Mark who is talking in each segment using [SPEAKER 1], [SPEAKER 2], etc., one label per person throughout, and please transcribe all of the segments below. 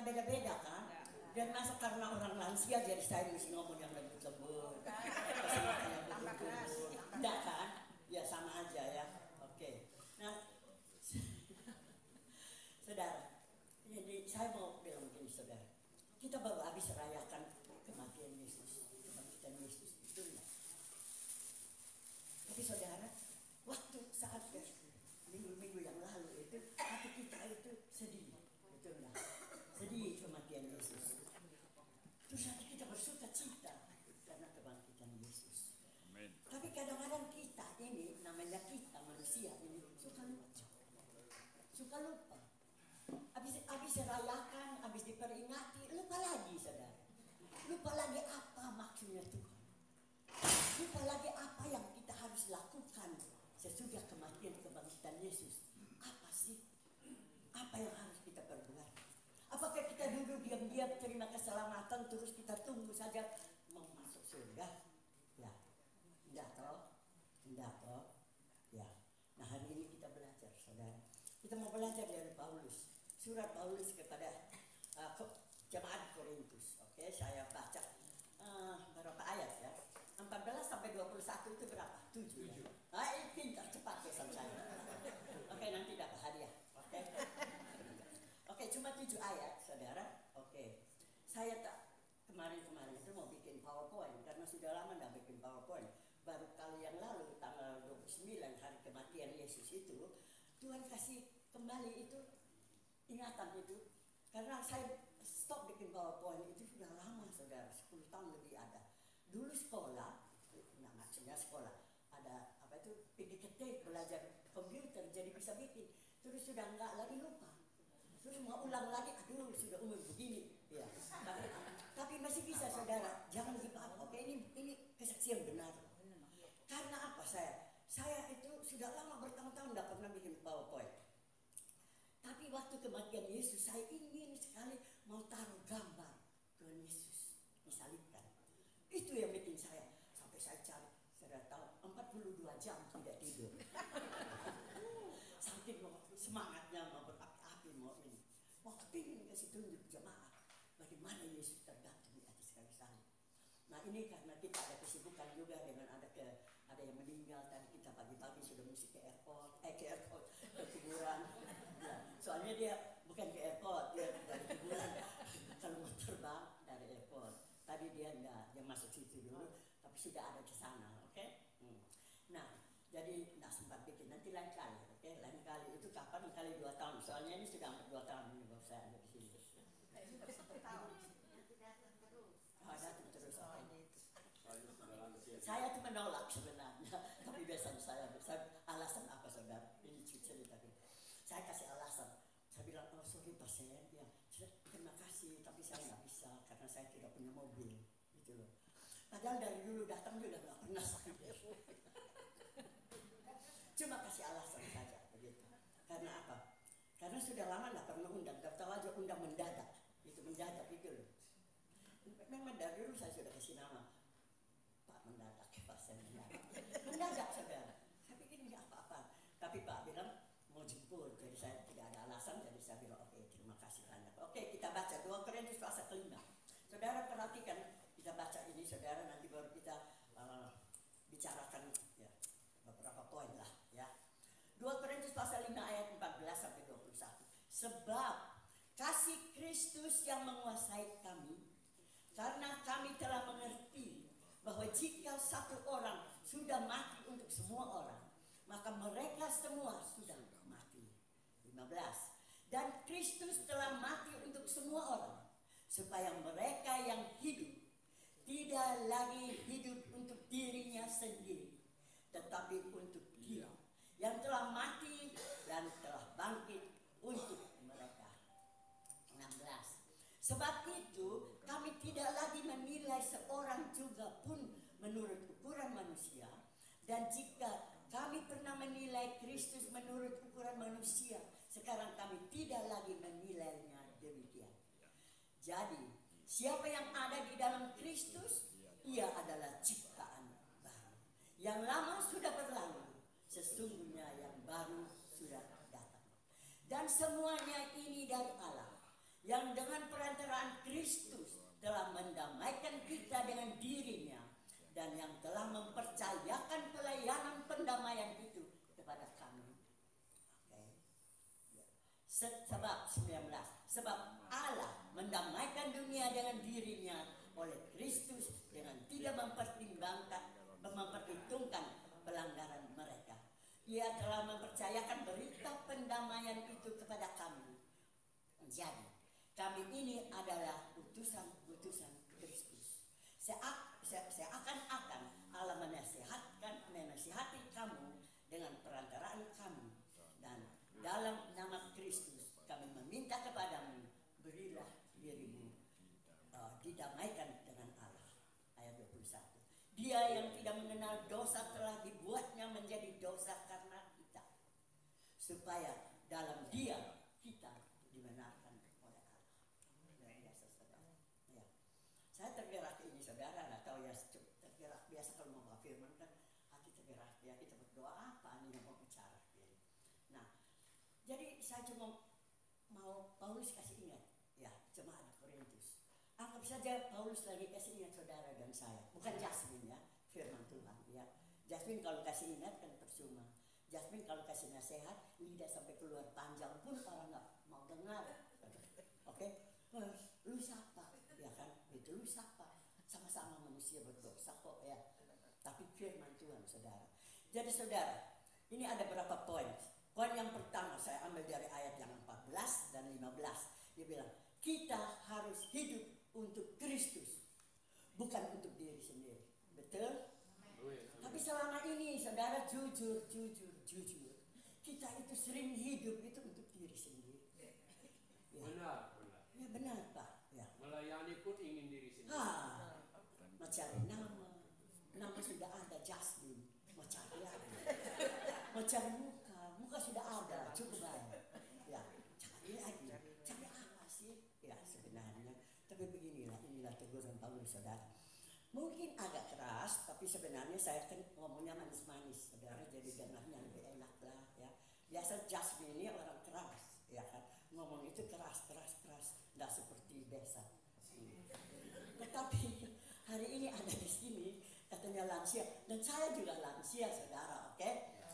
[SPEAKER 1] karena beda-beda kan. Dan masa karena orang lansia jadi saya mesti ngomong yang lembut-lembut. Tambah keras. Enggak kan? Ya sama aja ya. Oke. Nah, saudara, jadi saya mau bilang begini saudara. Kita baru habis rayakan kematian Yesus, kebangkitan Yesus, betul enggak? Tapi saudara, waktu saat minggu-minggu yang lalu itu hati kita itu sedih, betul enggak? Sedih kematian Yesus. Terus hati kita bersuka cita karena kebangkitan Yesus. Amen. Tapi kadang-kadang kita ini, namanya kita manusia ini suka lupa. Suka lupa. Habis rayakan, habis diperingati, lupa lagi saudara. Lupa lagi apa maksudnya Tuhan. Lupa lagi apa yang kita harus lakukan sesudah kematian kebangkitan Yesus. Apa sih? Apa yang harus kita perbuat? Apakah kita duduk diam-diam terima keselamatan terus kita tunggu saja mau masuk surga? Ya, tidak toh, tidak toh. Ya, nah hari ini kita belajar, saudara. Kita mau belajar dari Paulus, surat Paulus kepada jemaat Korintus. Oke, saya baca berapa ayat ya? 14 sampai 21 itu berapa? 7. Ya? Pintar cepat ya saya. Oke, nanti dapat hadiah. Oke. Oke, cuma 7 ayat, saudara. Oke, saya tak kemarin itu mau bikin PowerPoint karena sudah lama nggak bikin PowerPoint. Baru kali yang lalu tanggal 29 hari kematian Yesus itu Tuhan kasih kembali itu ingatan itu. Karena saya stop bikin PowerPoint itu sudah lama saudara, 10 tahun lebih ada. Dulu sekolah, nah maksudnya sekolah ada apa itu PDKT belajar komputer jadi bisa bikin. Terus sudah enggak lagi lupa. Terus mau ulang lagi, aduh sudah umur begini. Ya. Tapi masih bisa saudara, jangan lupa. Oke, ini kesaksian benar. Karena apa saya itu sudah lama bertahun-tahun tidak pernah bikin PowerPoint. Tapi waktu kematian Yesus saya ingin sekali mau taruh gambar Tuhan Yesus disalibkan. Itu yang bikin saya sampai saya cari, saya tahu 42 jam tidak tidur. Saking semangatnya mau berapi-api mau ini, mau kepingin kasih tunjuk jemaah bagaimana Yesus tergantung di atas kayu salib. Nah ini karena kita ada kesibukan juga dengan ada yang meninggal tadi kita pagi-pagi sudah mesti ke kuburan. Ya, soalnya dia bukan ke airport, dia dari kuburan. Kalau mau terbang dari airport, tadi dia enggak, dia masuk situ dulu, tapi sudah ada di sana, oke? Nah, jadi enggak sempat bikin, nanti lain kali, oke? Lain kali itu kapan? Kali 2 tahun, soalnya ini sudah hampir 2 tahun ini baru saya ada di sini.
[SPEAKER 2] Sudah 1 tahun.
[SPEAKER 1] Datang terus. Saya itu menolak sebenarnya, tapi biasanya saya alasan apa saudara? Ini cerita. Saya kasih alasan. Saya bilang, oh sorry pasien, ya terima kasih, tapi saya nggak bisa karena saya tidak punya mobil, gitu loh. Padahal dari dulu datang juga nggak pernah sakit. Cuma kasih alasan saja begitu. Karena apa? Karena sudah lama nggak pernah undang, daftar aja undang mendadak, itu mendadak itu loh. Memang dari dulu saya sudah kasih nama Pak mendadak, pasien mendadak saudara. Saya pikir nggak apa-apa, tapi Pak bilang mau jemput, jadi saya tidak ada alasan, jadi saya bilang oke, terima kasih banyak. Oke, kita baca 2 Korintus pasal 5. Saudara perhatikan, kita baca ini saudara, nanti baru kita bicarakan ya beberapa poin lah ya. 2 Korintus pasal 5 ayat 14 sampai 21. Sebab kasih Kristus yang menguasai kami, karena kami telah mengerti bahwa jika satu orang sudah mati untuk semua orang, maka mereka semua sudah mati. 15. Dan Kristus telah mati untuk semua orang, supaya mereka yang hidup tidak lagi hidup untuk dirinya sendiri, tetapi untuk Dia yang telah mati dan telah bangkit untuk mereka. 16. Sebab itu kami tidak lagi menilai seorang juga pun menurut ukuran manusia. Dan jika kami pernah menilai Kristus menurut ukuran manusia, sekarang kami tidak lagi menilainya demikian. Jadi siapa yang ada di dalam Kristus, ia adalah ciptaan baru. Yang lama sudah berlalu, sesungguhnya yang baru sudah datang. Dan semuanya ini dari Allah, yang dengan perantaraan Kristus telah mendamaikan kita dengan dirinya, dan yang telah mempercayakan pelayanan pendamaian itu kepada kami. Sebab 19, sebab Allah mendamaikan dunia dengan dirinya oleh Kristus dengan tidak memperhitungkan pelanggaran mereka. Ia telah mempercayakan berita pendamaian itu kepada kami. Jadi kami ini adalah utusan-utusan Kristus. Seakan-akan Allah menasihati kamu dengan perantaraan kami, dan dalam nama Kristus kami meminta kepadamu, berilah dirimu didamaikan dengan Allah. Ayat 21. Dia yang tidak mengenal dosa telah dibuatnya menjadi dosa karena kita, supaya dalam Dia kita dibenarkan oleh Allah. Luar biasa, saudara. Ya. Saya tergerak ini, saudara. Nggak tahu ya, tergerak biasa kalau mau firman kan hati tergerak ya, kita berdoa apa nih mau bicara. Nah, jadi saya cuma mau Paulus kasih ingat ya jemaat Korintus. Anggap saja Paulus lagi kasih ingat saudara dan saya, bukan Jasmine ya, firman Tuhan ya. Jasmine kalau kasih ingat kan percuma. Jasmine kalau kasih nasihat, lidah sampai keluar panjang pun orang nggak mau dengar. Oke? Lu siapa? Ya kan? Itu lu siapa? Sama-sama manusia berdosa kok ya. Tapi firman Tuhan, saudara. Jadi saudara, ini ada beberapa poin. Poin yang pertama saya ambil dari ayat yang 14 dan 15. Dia bilang, kita harus hidup untuk Kristus, bukan untuk diri sendiri. Betul? Tapi selama ini saudara jujur, kita itu sering hidup itu untuk diri sendiri. Ya.
[SPEAKER 3] Benar.
[SPEAKER 1] Ya benar Pak. Ya.
[SPEAKER 3] Melayani pun ingin diri sendiri.
[SPEAKER 1] Mencari nama sudah ada, Jasmine. Mau cari lagi. Mau cari muka sudah ada, cukup baik. Ya, cari lagi. Cari apa sih? Ya sebenarnya. Tapi inilah teguran Paulus, saudara. Mungkin agak keras, tapi sebenarnya saya kan ngomongnya manis-manis, saudara, jadi dengarnya lebih enak lah ya. Biasa Jasmine ini orang keras, ya kan, ngomong itu keras, nggak seperti biasa. Tetapi hari ini ada di sini katanya lansia, dan saya juga lansia, saudara, oke?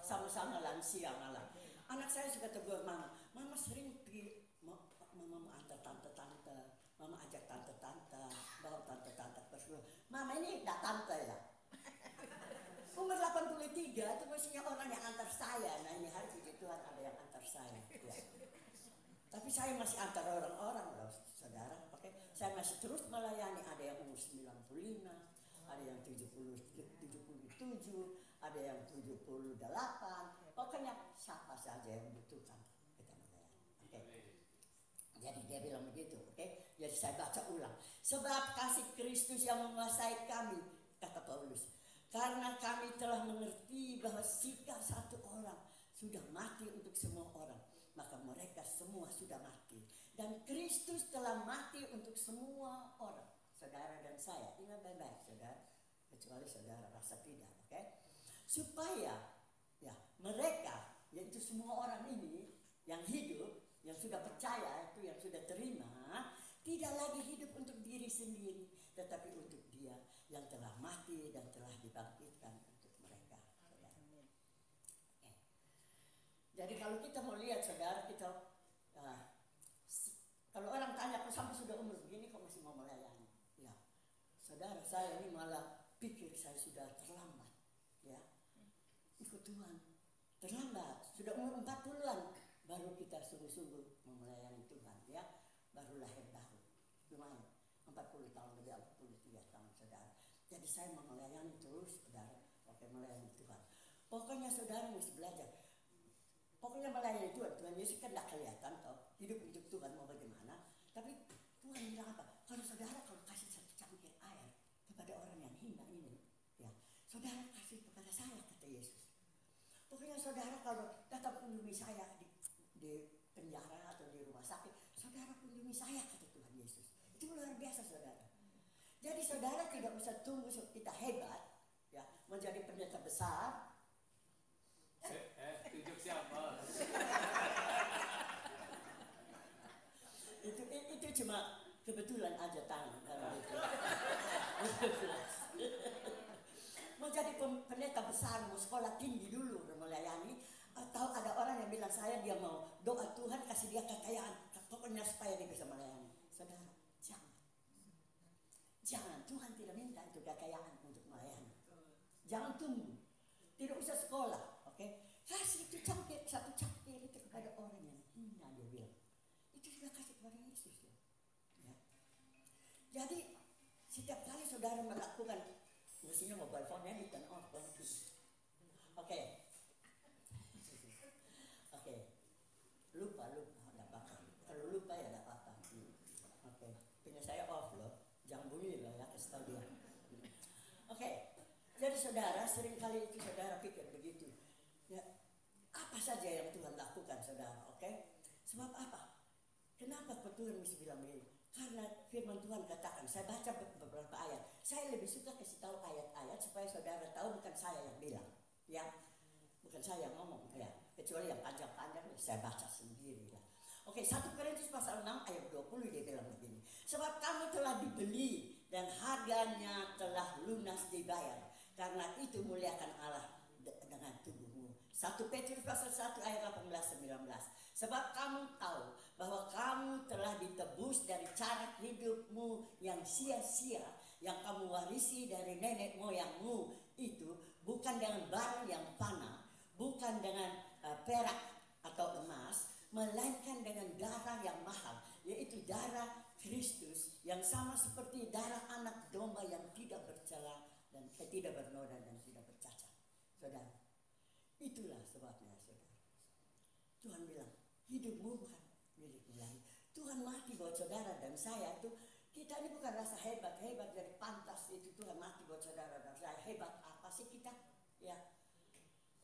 [SPEAKER 1] Sama-sama lansia malah. Anak saya suka tegur mama sering pergi, mama mau antar tante-tante. Mama ajak tante-tante, bawa tante-tante ke sekolah. Mama ini enggak tante ya. Umur 83 itu mestinya orang yang antar saya. Nah ini hari puji Tuhan ada yang antar saya. Ya. Tapi saya masih antar orang-orang loh, saudara. Oke, saya masih terus melayani. Ada yang umur 95, ada yang 77, ada yang 78. Pokoknya siapa saja yang membutuhkan kita melayani. Oke. Jadi dia bilang begitu, oke? Jadi saya baca ulang. Sebab kasih Kristus yang menguasai kami, kata Paulus. Karena kami telah mengerti bahwa jika satu orang sudah mati untuk semua orang, maka mereka semua sudah mati. Dan Kristus telah mati untuk semua orang. Saudara dan saya, ingat baik-baik saudara. Kecuali saudara rasa tidak, oke? Supaya ya mereka, yaitu semua orang ini yang hidup, yang sudah percaya, itu yang sudah terima, tidak lagi hidup untuk diri sendiri, tetapi untuk Dia yang telah mati dan telah dibangkitkan untuk mereka. Saudara. Jadi kalau kita mau lihat, saudara, kita kalau orang tanya, kok sampai sudah umur begini kok masih mau melayani? Ya, saudara, saya ini malah pikir saya sudah terlambat, ya, ikut Tuhan, terlambat, sudah umur 40-an. Baru kita sungguh-sungguh melayani Tuhan, ya, baru lahir baru, lumayan, 40 tahun lebih, 43 tahun, saudara. Jadi saya mau melayani terus, saudara, oke, melayani Tuhan. Pokoknya saudara mesti belajar, pokoknya melayani Tuhan. Tuhan Yesus kan tidak kelihatan, toh, hidup untuk Tuhan mau bagaimana. Tapi Tuhan bilang apa? Kalau saudara kalau kasih satu cangkir air kepada orang yang hina ini, ya, saudara kasih kepada saya, kata Yesus. Pokoknya saudara kalau datang kunjungi saya di penjara atau di rumah sakit, saudara kunjungi saya, kata Tuhan Yesus. Itu luar biasa, saudara. Jadi saudara tidak usah tunggu kita hebat, ya, menjadi pendeta besar.
[SPEAKER 3] Tunjuk siapa?
[SPEAKER 1] Itu cuma kebetulan aja tangan kalau itu. Mau jadi pendeta besar, mau sekolah tinggi dulu melayani, atau ada orang yang bilang saya dia mau doa Tuhan kasih dia kekayaan, pokoknya supaya dia bisa melayani. Saudara, jangan. Jangan, Tuhan tidak minta itu kekayaan untuk melayani. Jangan tunggu. Tidak usah sekolah, oke? Kasih itu satu cangkir itu kepada orang yang hina, dia bilang. Itu sudah kasih kepada Yesus. Ya. Jadi, setiap kali saudara melakukan, mestinya mobile phone-nya di turn off. Oke. Oke. Lupa, tidak apa-apa. Kalau lupa ya tidak apa-apa. Oke. Punya saya off loh. Jangan bunyi loh ya, kasih tahu dia. Oke. Jadi saudara, seringkali itu saudara pikir begitu. Ya, apa saja yang Tuhan lakukan saudara, oke? Sebab apa? Kenapa Tuhan mesti bilang begini? Karena firman Tuhan katakan, saya baca beberapa ayat. Saya lebih suka kasih tahu ayat-ayat supaya saudara tahu bukan saya yang bilang. Ya, bukan saya yang ngomong. Ya, kecuali yang panjang-panjang saya baca sendiri. Ya. Oke, 1 Korintus pasal 6 ayat 20 dia bilang begini. Sebab kamu telah dibeli dan harganya telah lunas dibayar. Karena itu muliakan Allah dengan tubuhmu. 1 Petrus pasal 1 ayat 18-19. Sebab kamu tahu bahwa kamu telah ditebus dari cara hidupmu yang sia-sia yang kamu warisi dari nenek moyangmu itu, bukan dengan barang yang fana, bukan dengan perak atau emas, melainkan dengan darah yang mahal, yaitu darah Kristus yang sama seperti darah anak domba yang tidak bercela dan tidak bernoda dan tidak bercacat. Saudara, itulah sebabnya saudara. Tuhan bilang, hidupmu bukan milikmu lagi. Tuhan mati buat saudara dan saya itu. Kita ini bukan rasa hebat dari pantas itu Tuhan mati buat saudara dan saya. Hebat apa sih kita? Ya,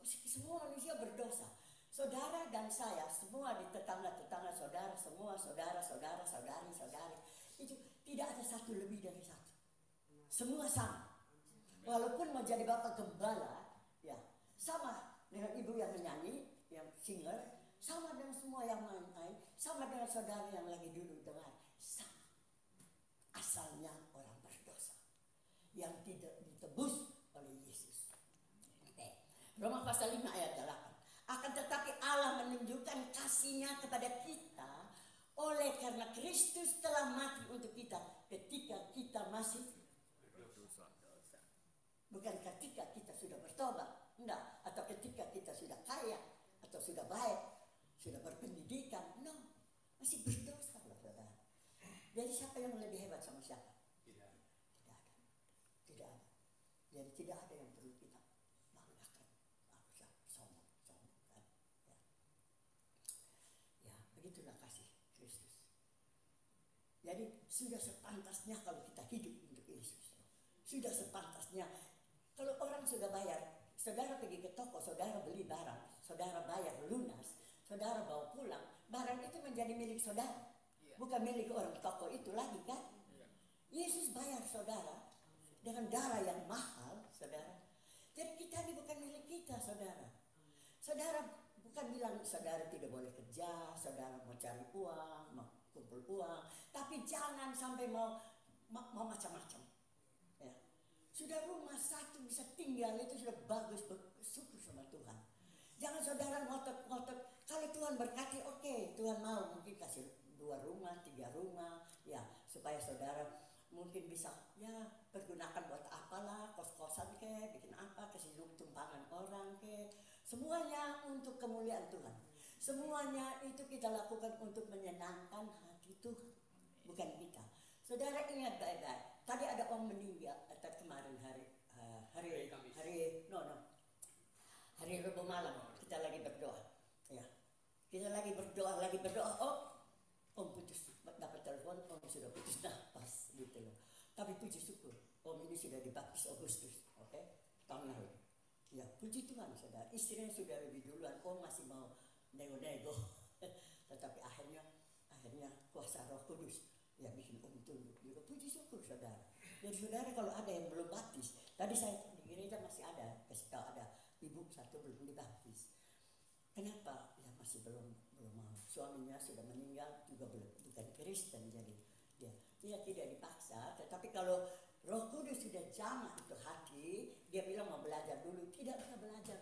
[SPEAKER 1] semua manusia berdosa. Saudara dan saya semua di tetangga-tetangga saudara, semua saudari, itu tidak ada satu lebih dari satu. Semua sama. Walaupun mau jadi bapak gembala, ya sama dengan ibu yang menyanyi, yang singer, sama dengan semua yang main-main, sama dengan saudara yang lagi duduk dengar, sama. Asalnya orang berdosa yang tidak ditebus oleh Yesus. Roma pasal 5 ayat 8. Akan tetapi Allah menunjukkan kasih-Nya kepada kita oleh karena Kristus telah mati untuk kita ketika kita masih berdosa. Bukan ketika kita sudah bertobat, enggak, atau ketika kita sudah kaya atau sudah baik, sudah berpendidikan, no, masih berdosa loh saudara. Jadi siapa yang lebih hebat sama siapa? Tidak ada. Jadi tidak ada yang perlu kita banggakan. Sombong kan? Ya, begitulah kasih Kristus. Jadi sudah sepantasnya kalau kita hidup untuk Yesus. Sudah sepantasnya. Kalau orang sudah bayar, saudara pergi ke toko, saudara beli barang, saudara bayar lunas, saudara bawa pulang, barang itu menjadi milik saudara. Bukan milik orang toko itu lagi kan? Yesus bayar saudara dengan darah yang mahal, saudara. Jadi kita ini bukan milik kita, saudara. Saudara bukan bilang saudara tidak boleh kerja, saudara mau cari uang, mau kumpul uang, tapi jangan sampai mau macam-macam. Ya. Sudah rumah satu bisa tinggal itu sudah bagus, bersyukur sama Tuhan. Jangan saudara ngotot-ngotot. Kalau Tuhan berkati, oke, Tuhan mau mungkin kasih 2 rumah, 3 rumah, ya supaya saudara mungkin bisa ya pergunakan buat apalah, kos-kosan ke, bikin apa, kasih tumpangan orang ke, semuanya untuk kemuliaan Tuhan. Semuanya itu kita lakukan untuk menyenangkan hati Tuhan, bukan kita. Saudara ingat baik-baik, tadi ada orang meninggal kemarin hari Rabu malam kita lagi berdoa, ya kita lagi berdoa, Om putus dapat telepon, Om sudah putus nafas gitu loh. Tapi puji syukur, Om ini sudah dibaptis Agustus, oke? Tahun lalu. Ya puji Tuhan saudara, istrinya sudah lebih duluan, Om masih mau nego-nego. Tetapi akhirnya kuasa Roh Kudus yang bikin Om tunduk juga. Puji syukur saudara. Jadi saudara kalau ada yang belum baptis, tadi saya di gereja masih ada, kasih tahu ada ibu satu belum dibaptis. Kenapa? Ya masih belum mau. Suaminya sudah meninggal juga bukan Kristen jadi Dia tidak dipaksa, tetapi kalau Roh Kudus sudah jamah itu hati, dia bilang mau belajar dulu, tidak bisa belajar,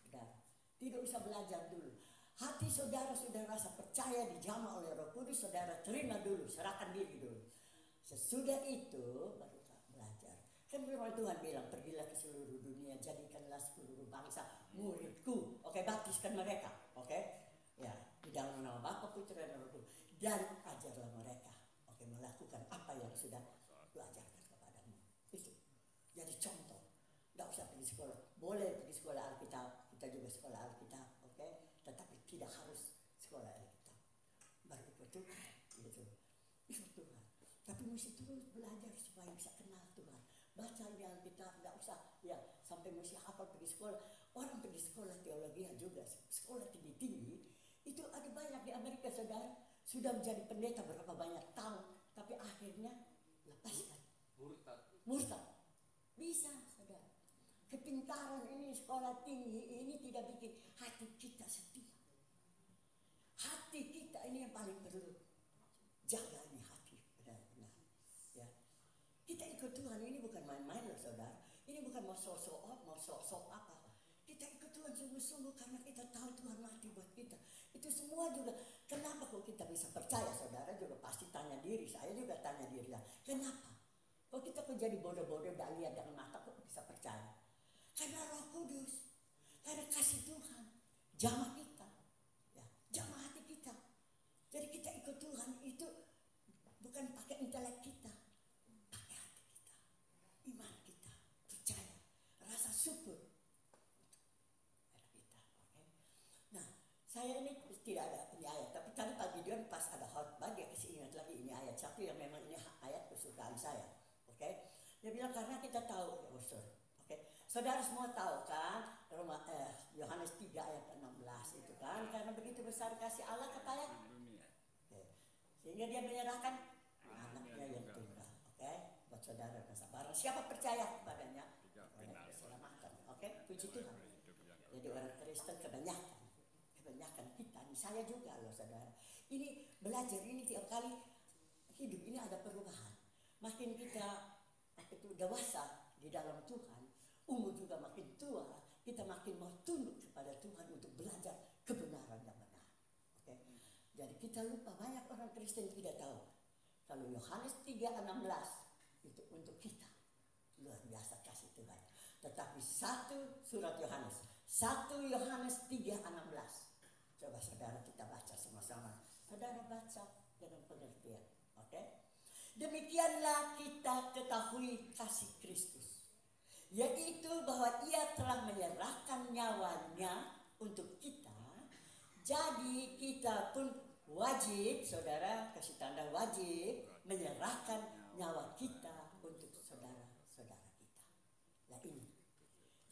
[SPEAKER 1] saudara. Tidak usah belajar dulu. Hati saudara sudah rasa percaya dijamah oleh Roh Kudus, saudara terima dulu, serahkan diri dulu. Sesudah itu baru belajar. Kan firman Tuhan bilang, pergilah ke seluruh dunia, jadikanlah seluruh bangsa muridku. Oke, baptiskan mereka. Oke, ya, di dalam nama Bapa, Putra dan Roh Kudus. Dan ajarlah mereka, oke, melakukan apa yang sudah kuajarkan kepadamu. Itu jadi contoh. Tidak usah pergi sekolah. Boleh pergi sekolah Alkitab, kita juga sekolah Alkitab, oke? Tetapi tidak harus sekolah Alkitab. Baru ikut Tuhan, gitu. Ikut Tuhan. Tapi mesti terus belajar supaya bisa kenal Tuhan. Baca di Alkitab, tidak usah ya sampai mesti hafal pergi sekolah. Orang pergi sekolah teologi juga, sekolah tinggi-tinggi. Itu ada banyak di Amerika, saudara. Sudah menjadi pendeta berapa banyak tahun, tapi akhirnya lepaskan. Murtad. Bisa, saudara. Kepintaran ini, sekolah tinggi ini tidak bikin hati kita setia. Hati kita ini yang paling perlu. Jaga ini hati, benar-benar. Ya. Kita ikut Tuhan ini bukan main-main loh, saudara. Ini bukan mau sok-sok, mau sok-sok apa. Kita ikut Tuhan sungguh-sungguh karena kita tahu Tuhan mati buat kita. Itu semua juga, kenapa kok kita bisa percaya, saudara juga pasti tanya diri, saya juga tanya diri. Kenapa? Kok kita kok jadi bodoh-bodoh, tidak lihat dengan mata kok bisa percaya? Karena Roh Kudus, karena kasih Tuhan, jamah kita, ya, jamah hati kita. Jadi kita ikut Tuhan itu bukan pakai intelek kita, pakai hati kita, iman kita, percaya, rasa syukur. Saya ini tidak ada ini ayat, tapi tadi Pak Gideon pas ada khotbah dia kasih ingat lagi ini ayat satu yang memang ini ayat kesukaan saya, oke? Dia bilang karena kita tahu, oke? Saudara semua tahu kan Yohanes 3 ayat 16 itu kan, karena begitu besar kasih Allah kepada oke. Sehingga dia menyerahkan anaknya yang tunggal, oke? Buat saudara kesabaran, siapa percaya kepadanya oleh keselamatan, oke? Puji Tuhan. Jadi orang Kristen kebanyakan kita, ini saya juga loh, saudara. Ini belajar ini tiap kali hidup ini ada perubahan. Makin kita itu dewasa di dalam Tuhan, umur juga makin tua, kita makin mau tunduk kepada Tuhan untuk belajar kebenaran yang benar. Oke? Jadi kita lupa, banyak orang Kristen tidak tahu kalau Yohanes 3:16 itu untuk kita. Luar biasa kasih Tuhan. Tetapi satu surat Yohanes 3:16. Coba saudara kita baca sama-sama. Saudara baca dengan pengertian. Oke? Demikianlah kita ketahui kasih Kristus. Yaitu bahwa ia telah menyerahkan nyawanya untuk kita. Jadi kita pun wajib, saudara kasih tanda wajib, menyerahkan nyawa kita untuk saudara-saudara kita. Nah ini.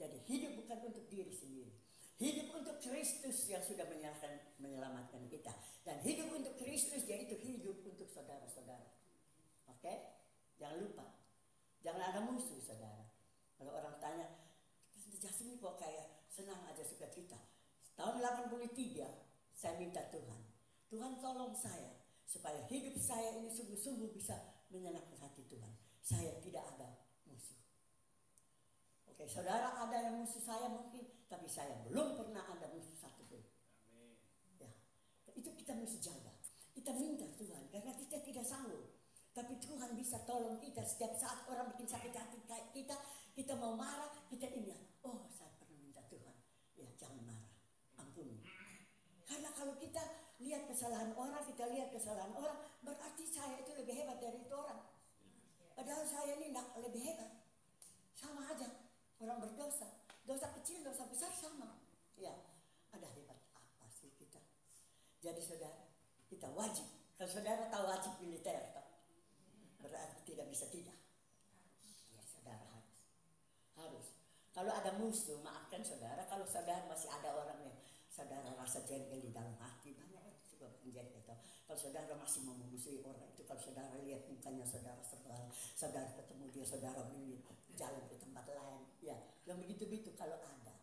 [SPEAKER 1] Jadi hidup bukan untuk diri sendiri. Hidup untuk Kristus yang sudah menyelamatkan kita. Dan hidup untuk Kristus yaitu hidup untuk saudara-saudara. Oke? Jangan lupa. Jangan ada musuh, saudara. Kalau orang tanya, Jasmine kok kayak senang aja suka cerita. Tahun 83 saya minta Tuhan tolong saya supaya hidup saya ini sungguh-sungguh bisa menyenangkan hati Tuhan. Saya tidak ada musuh. Oke, saudara ada yang musuh saya mungkin, tapi saya belum pernah ada musuh satupun. Ya, itu kita mesti jaga. Kita minta Tuhan, karena kita tidak sanggup. Tapi Tuhan bisa tolong kita setiap saat orang bikin sakit hati kayak kita mau marah, kita ingat, oh saya pernah minta Tuhan, ya jangan marah, ampuni. Karena kalau kita lihat kesalahan orang, berarti saya itu lebih hebat dari itu orang. Padahal saya ini tidak lebih hebat, sama aja. Orang berdosa, dosa kecil, dosa besar sama. Ya, ada hebat apa sih kita? Jadi saudara, kita wajib. Kalau saudara tahu wajib militer, berarti tidak bisa tidak. Ya saudara harus. Kalau ada musuh, maafkan saudara. Kalau saudara masih ada orang yang saudara rasa jengkel di dalam hati, banyak itu juga jengkel. Kalau saudara masih memusuhi orang itu, kalau saudara lihat mukanya saudara sebal, saudara ketemu dia, saudara beli jalan ke tempat lain, ya, yang begitu-begitu kalau ada,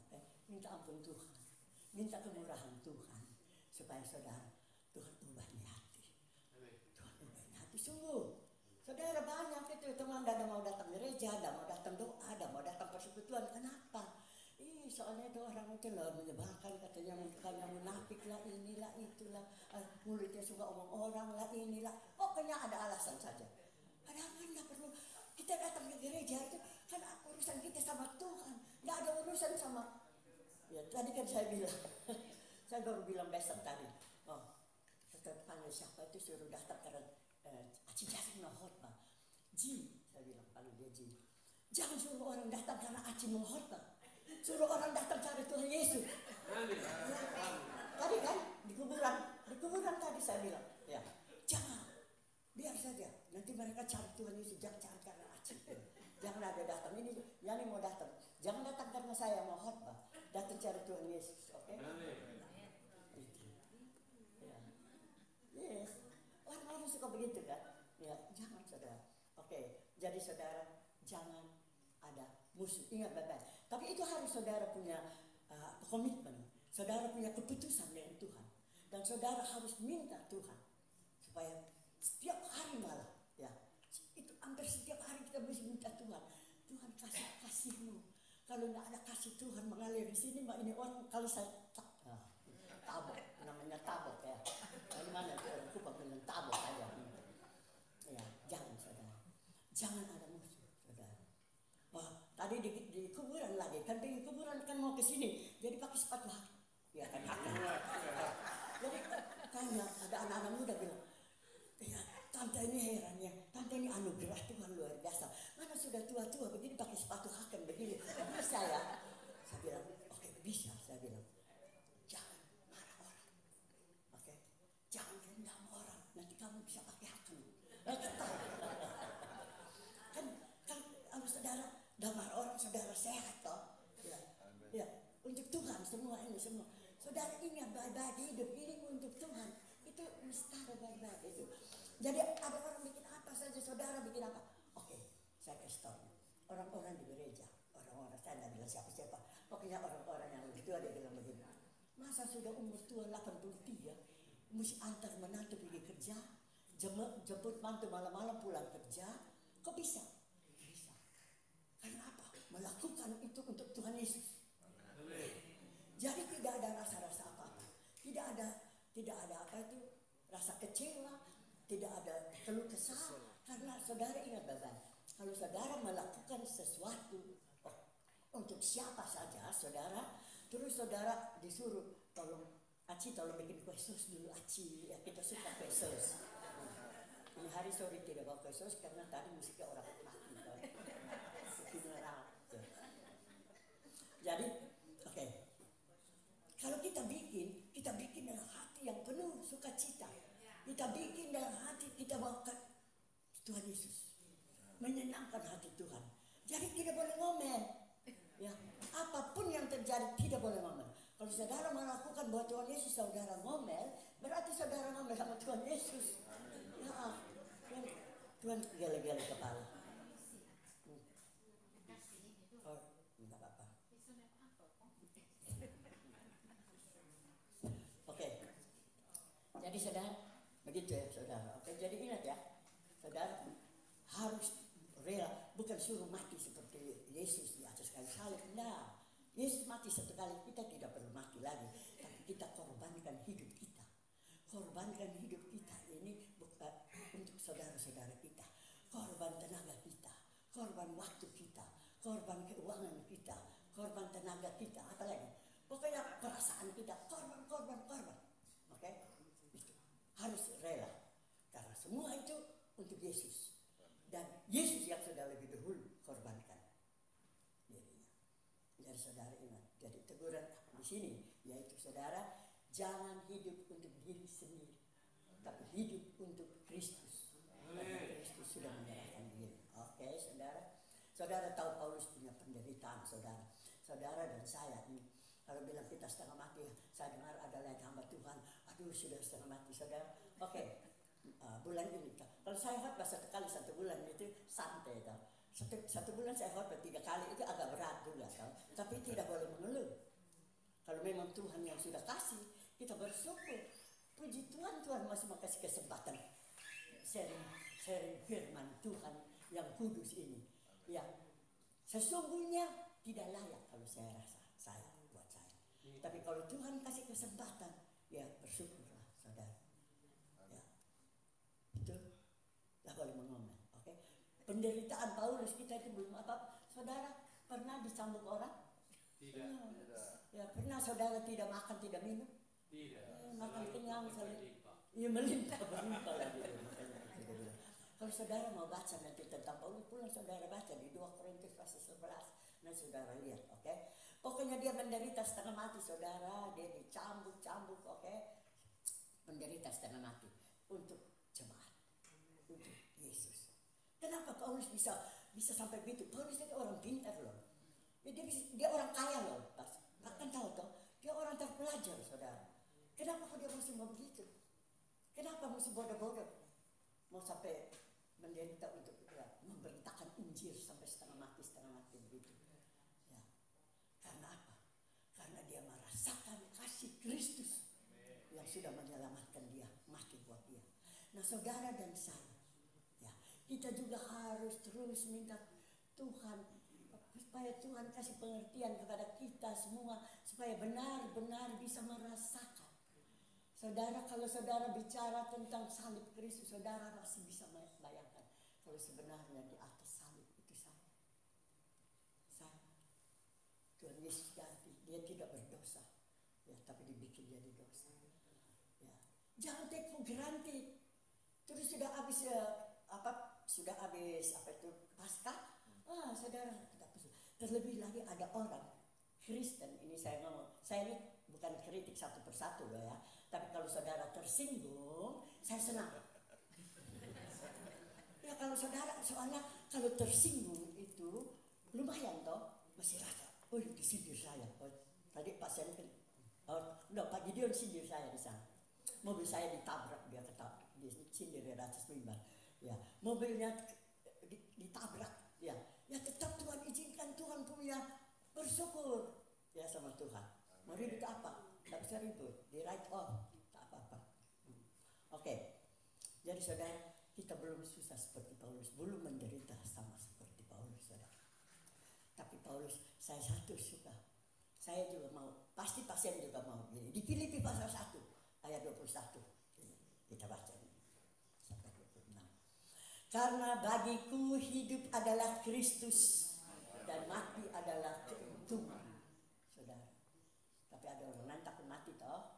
[SPEAKER 1] okay? Minta ampun Tuhan, minta kemurahan Tuhan, supaya saudara Tuhan ubahnya hati, Tuhan ubahnya hati Sungguh. Saudara banyak itu teman ada mau datang gereja, ada mau datang doa, ada mau datang persekutuan. Kenapa? Soalnya itu orang itu loh menyebalkan, katanya munafik lah, inilah itulah, mulutnya suka omong orang lah, inilah, pokoknya ada alasan saja. Padahal kan nggak perlu kita datang ke gereja itu kan urusan kita sama Tuhan, nggak ada urusan sama. Ya tadi kan saya bilang, saya baru bilang besok tadi, setelah panggil siapa itu suruh datang karena Aci Jasing mau khotbah. Ji, saya bilang panggil dia Ji. Jangan suruh orang datang karena Aci mau khotbah. Suruh orang datang cari Tuhan Yesus. Tadi kan di kuburan tadi saya bilang, ya jangan, biar saja. Nanti mereka cari Tuhan Yesus, jangan cari karena Aci. Jangan ada datang ini, yang mau datang. Jangan datang karena saya mau khotbah. Datang cari Tuhan Yesus, oke? Yes, orang-orang suka begitu kan? Ya, jangan saudara. Oke, jadi saudara jangan ada musuh. Ingat baik-baik. Tapi itu harus saudara punya komitmen. Saudara punya keputusan dengan Tuhan. Dan saudara harus minta Tuhan supaya setiap hari malah, ya, itu hampir setiap hari kita mesti minta Tuhan. Tuhan kasih kasih-Mu. Kalau tidak ada kasih Tuhan mengalir di sini, mbak ini orang kalau saya tabok, namanya tabok ya. Dari mana itu orang Kupang bilang tabok aja. Ya, jangan saudara, jangan ada musuh saudara. Wah, tadi di kuburan lagi kan, di kuburan kan mau ke sini, jadi pakai sepatu hak, ya kan hak. Jadi tanya ada anak-anak muda bilang, ya tante ini heran ya, tante ini anugerah Tuhan luar biasa. Mana sudah tua-tua begini pakai sepatu hakan begini, bisa ya? Saya bilang, oke, bisa. Saya bilang, jangan marah orang, oke? Jangan rendam orang, nanti kamu bisa pakai hakan. Kan kalau saudara damar orang, saudara sehat toh, ya, untuk Tuhan semua ini semua. Saudara ingat baik-baik hidup ini untuk Tuhan, itu mustahil baik-baik itu. Jadi ada orang bikin apa saja, saudara bikin apa? Oke, saya kasih tahu. Orang-orang di gereja, orang-orang saya tidak bilang siapa-siapa. Pokoknya orang-orang yang lebih tua dia bilang begini. Masa sudah umur tua 83, mesti antar menantu pergi kerja, jemput mantu malam-malam pulang kerja, kok bisa? Bisa. Karena apa? Melakukan itu untuk Tuhan Yesus. Jadi tidak ada rasa-rasa apa-apa, tidak ada apa itu rasa kecewa, tidak ada keluh kesah, karena saudara ingat baik-baik, kalau saudara melakukan sesuatu untuk siapa saja saudara, terus saudara disuruh tolong Aci tolong bikin kue sus dulu Aci, ya kita suka kue sus. Ini hari sore tidak bawa kue sus karena tadi musiknya orang mati. Jadi oke. Kalau kita bikin dengan hati yang penuh sukacita. Kita bikin dengan hati, kita bawakan Tuhan Yesus. Menyenangkan hati Tuhan. Jadi tidak boleh ngomel. Ya, apapun yang terjadi tidak boleh ngomel. Kalau saudara melakukan buat Tuhan Yesus, saudara ngomel, berarti saudara ngomel sama Tuhan Yesus. Ya, Tuhan gele-gele kepala. Oh, enggak apa-apa. Oke, jadi saudara, begitu ya saudara. Oke, jadi ingat ya, saudara harus rela, bukan suruh mati seperti Yesus di atas kayu salib. Nah, Yesus mati satu kali, kita tidak perlu mati lagi, tapi kita korbankan hidup kita. Korbankan hidup kita ini untuk saudara-saudara kita. Korban tenaga kita, korban waktu kita, korban keuangan kita, korban tenaga kita, apa lagi? Pokoknya perasaan kita, korban. Oke? Itu harus rela. Karena semua itu untuk Yesus. Dan Yesus yang sudah lebih dahulu korbankan dirinya. Jadi saudara ingat, jadi teguran di sini yaitu saudara jangan hidup untuk diri sendiri, tapi hidup untuk Kristus. Karena Kristus sudah menyerahkan diri. Oke, saudara. Saudara tahu Paulus punya penderitaan, saudara. Saudara dan saya ini kalau bilang kita setengah mati, saya dengar ada lain hamba Tuhan, aduh sudah setengah mati saudara. Oke, bulan ini, kalau saya khotbah satu bulan itu santai tau. Satu bulan saya khotbah 3 kali itu agak berat juga tau. Tapi tidak boleh mengeluh. Kalau memang Tuhan yang sudah kasih, kita bersyukur. Puji Tuhan, Tuhan masih mau kasih kesempatan sharing firman Tuhan yang kudus ini, yang sesungguhnya tidak layak kalau saya rasa, buat saya. Tapi kalau Tuhan kasih kesempatan, ya bersyukurlah saudara. Ya, itu lah boleh mengomen. Oke, penderitaan Paulus kita itu belum apa, saudara pernah dicambuk orang?
[SPEAKER 3] Tidak.
[SPEAKER 1] Ya pernah saudara tidak makan tidak minum?
[SPEAKER 3] Tidak.
[SPEAKER 1] Makan kenyang
[SPEAKER 3] sekali.
[SPEAKER 1] Iya melimpah berlimpah lagi. Kalau saudara mau baca nanti tentang Paulus, pulang saudara baca di 2 Korintus pasal 11. Nah saudara lihat, oke? Pokoknya dia menderita setengah mati saudara, dia dicambuk, oke? Menderita setengah mati untuk jemaat, untuk Yesus. Kenapa Paulus bisa sampai begitu? Paulus itu orang pintar loh. Ya, dia orang kaya loh, bahkan tahu toh, dia orang terpelajar saudara. Kenapa dia mesti mau begitu? Kenapa mesti bodoh-bodoh? Mau sampai menderita untuk ya, memberitakan Injil sampai setengah mati begitu. Ya. Karena apa? Karena dia merasakan kasih Kristus yang sudah menyelamatkan dia, mati buat dia. Nah saudara dan saya, ya, kita juga harus terus minta Tuhan supaya Tuhan kasih pengertian kepada kita semua supaya benar-benar bisa merasakan. Saudara, kalau saudara bicara tentang salib Kristus, saudara masih bisa bayangkan kalau sebenarnya di atas salib itu saya. Tuhan Yesus ganti, dia tidak berdosa, ya, tapi dibikin jadi dosa. Ya. Jangan take for granted. Terus sudah habis itu Paskah, saudara, terlebih lagi ada orang Kristen, ini saya ngomong, saya ini bukan kritik satu persatu loh ya, tapi kalau saudara tersinggung, saya senang. Ya kalau saudara, soalnya kalau tersinggung itu lumayan toh, masih rasa, oh disindir saya. Oh, tadi Pak Sen, Pak Gideon sindir saya di sana. Mobil saya ditabrak, dia sindir di atas mimbar. Ya, mobilnya ditabrak, ya tetap Tuhan izinkan, Tuhan punya bersyukur ya sama Tuhan. Mau ribut apa? Tak bisa ribut, di write off, tak apa-apa. Oke, jadi saudara, kita belum susah seperti Paulus, belum menderita sama seperti Paulus saudara. Tapi Paulus, saya satu suka, saya juga mau, pasti pasien juga mau gini. Di Filipi pasal 1 ayat 21 kita baca ini sampai 26. Karena bagiku hidup adalah Kristus dan mati adalah keuntungan. Saudara, tapi ada orang lain takut mati toh.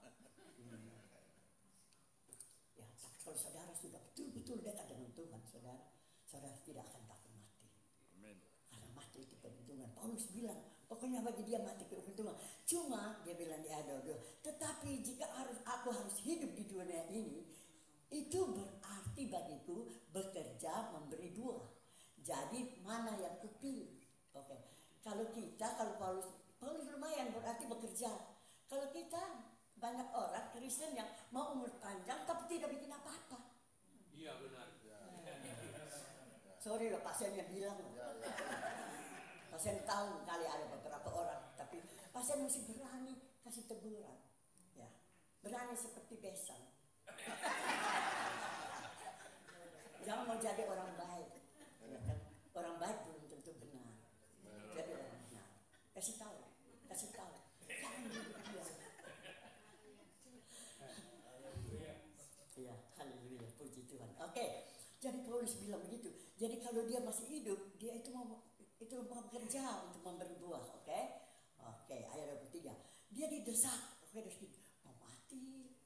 [SPEAKER 1] Ya, tapi kalau saudara sudah betul-betul dekat dengan Tuhan, saudara tidak akan takut mati.
[SPEAKER 4] Amin.
[SPEAKER 1] Karena mati itu keuntungan. Paulus bilang, pokoknya bagi dia mati keuntungan. Cuma dia bilang di ayat 22, tetapi jika aku harus hidup di dunia ini, itu berarti bagiku bekerja memberi buah. Jadi mana yang kupilih? Oke. Kalau Paulus lumayan berarti bekerja. Kalau kita banyak orang Kristen yang mau umur panjang tapi tidak bikin apa-apa.
[SPEAKER 3] Iya benar.
[SPEAKER 1] Sorry loh, pasiennya bilang loh. Pasien tahu kali ada beberapa orang, tapi pasien mesti berani kasih teguran. Ya, berani seperti besan. Jangan mau jadi orang baik. Ya kan? Orang baik belum tentu benar. Jadi orang benar. Kasih tahu. Jangan duduk diam. Ya, haleluya, puji Tuhan. Oke, jadi Paulus bilang begitu. Jadi kalau dia masih hidup, dia itu mau bekerja untuk memberi buah. Oke, ayat 23. Dia didesak. Oke, mau mati,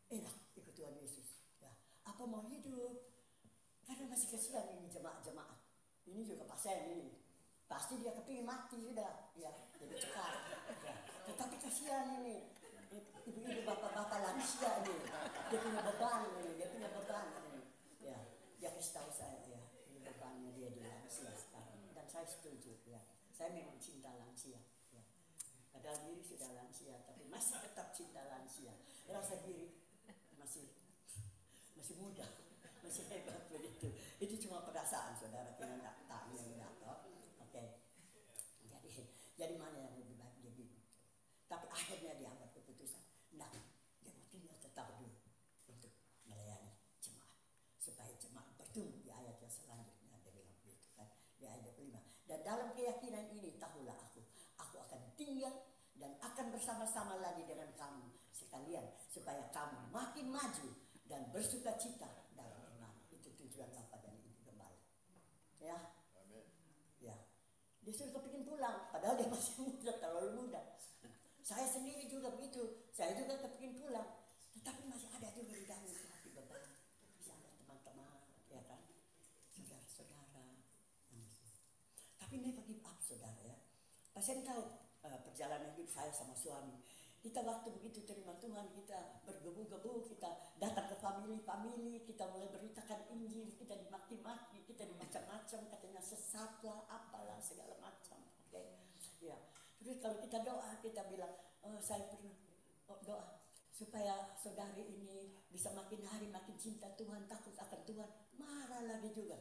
[SPEAKER 1] enak ikut Tuhan Yesus. Ya, apa mau hidup? Karena masih kesian ini jemaat-jemaat. Ini juga pasien ini. Pasti dia kepingin mati sudah, ya, jadi cekar. Ya. Tetapi kasihan ini, ibu-ibu bapak-bapak lansia ini, dia punya beban ini. Ya, dia kasih tahu saya, ya, ini bebannya dia di lansia sekarang. Dan saya setuju, ya. Saya memang cinta lansia. Ya. Padahal diri sudah lansia, tapi masih tetap cinta lansia. Rasa diri masih muda, masih hebat begitu. Itu cuma perasaan saudara, kita tak tahu. Oke. Jadi mana yang lebih baik dia bingung. Tapi akhirnya dia ambil keputusan. Nah, dia mau tinggal tetap dulu untuk melayani jemaat supaya jemaat bertumbuh. Ya, 25. Dan dalam keyakinan ini tahulah aku akan tinggal dan akan bersama-sama lagi dengan kamu sekalian supaya kamu makin maju dan bersuka cita dalam iman. Itu tujuan Bapa dan Ibu Gembala. Ya.
[SPEAKER 4] Amin.
[SPEAKER 1] Ya. Dia sudah kepingin pulang, padahal dia masih muda, terlalu muda. Saya sendiri juga begitu, saya juga kepingin pulang, tetapi masih ada juga di dalam hati beban. Masih ada teman-teman, ya kan, saudara-saudara. Tapi never give up, saudara ya. Pasien tahu perjalanan hidup saya sama suami. Kita waktu begitu terima Tuhan, kita bergebu-gebu, kita datang ke famili-famili, kita mulai beritakan Injil, kita dimaki-maki, kita dimacam-macam, katanya sesat lah, apalah, segala macam. Oke, ya. Terus kalau kita doa, kita bilang, saya pernah doa supaya saudari ini bisa makin hari makin cinta Tuhan, takut akan Tuhan, marah lagi juga.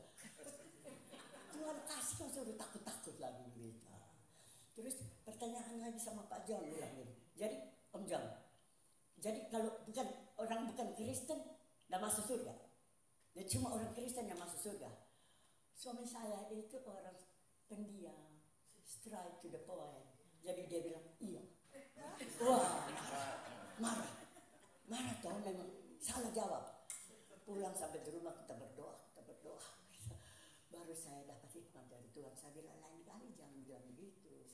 [SPEAKER 1] Tuhan kasih kok suruh takut-takut lagi gitu. Terus pertanyaan lagi sama Pak John bilang gini, jadi Om John, jadi kalau orang bukan Kristen tidak masuk surga, ya cuma orang Kristen yang masuk surga. Suami saya itu orang pendiam, straight to the point. Jadi dia bilang iya. Wah, marah toh, memang salah jawab. Pulang sampai di rumah kita berdoa. Baru saya dapat hikmat dari Tuhan. Saya bilang lain kali jangan bilang begitu.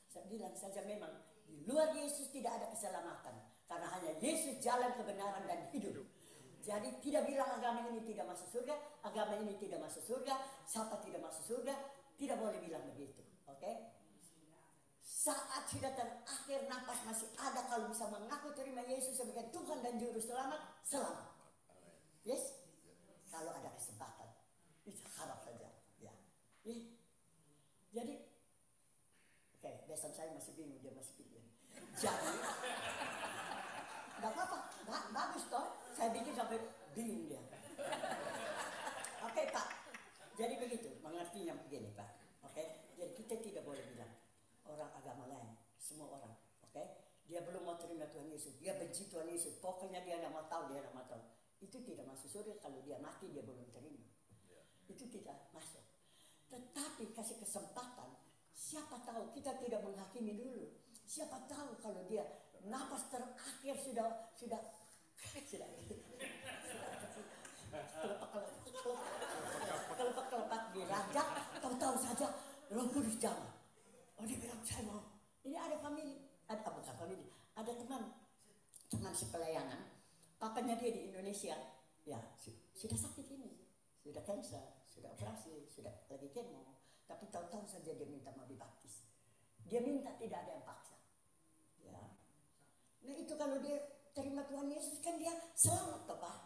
[SPEAKER 1] Saya bilang saja memang di luar Yesus tidak ada keselamatan, karena hanya Yesus jalan kebenaran dan hidup. Jadi tidak bilang agama ini tidak masuk surga, agama ini tidak masuk surga, siapa tidak masuk surga, tidak boleh bilang begitu. Oke? Saat sudah terakhir napas masih ada, kalau bisa mengaku terima Yesus sebagai Tuhan dan Juru Selamat, selamat. Yes? Kalau ada kesempatan, itu harap saja. Ya. Jadi, oke, besan saya masih bingung, dia masih bingung. Jadi, tidak apa-apa, bagus toh. Saya bikin sampai bingung dia. Oke Pak, jadi begitu, mengertinya begini Pak. Oke, jadi kita tidak boleh bilang orang agama lain, semua orang, oke? Dia belum mau terima Tuhan Yesus, dia benci Tuhan Yesus, pokoknya dia tidak mau tahu, Itu tidak masuk surga. Kalau dia mati dia belum terima. Itu tidak masuk. Tetapi kasih kesempatan, siapa tahu, kita tidak menghakimi dulu. Siapa tahu kalau dia napas terakhir sudah kelepak dirajak, tahu-tahu saja Roh Kudus jamah. Oh, dia bilang saya mau. Ini ada ada teman sepelayangan. Papanya dia di Indonesia, ya sudah sakit ini, sudah kanker, sudah operasi, sudah lagi kemo. Tapi tahu-tahu saja dia minta mau dibaptis. Dia minta, tidak ada yang paksa. Ya. Nah itu kalau dia terima Tuhan Yesus kan dia selamat toh Pak.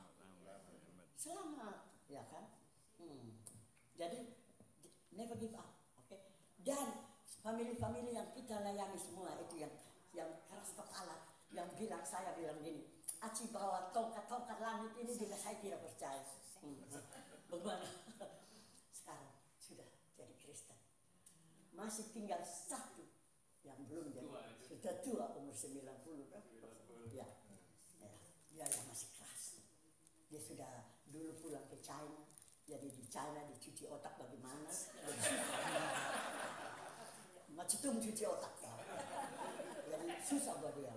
[SPEAKER 1] Selamat, ya kan? Jadi never give up, oke? Dan famili-famili yang kita layani semua itu yang keras kepala, yang saya bilang gini, Aci bawa tongkat langit ini bila saya tidak percaya. Bagaimana? Sekarang sudah jadi Kristen. Masih tinggal satu yang belum jadi. Sudah tua, umur 90 kan? Ya. Dia yang masih keras. Dia sudah dulu pulang ke China. Jadi di China dicuci otak bagaimana? Macam cuci otak. Jadi susah buat dia.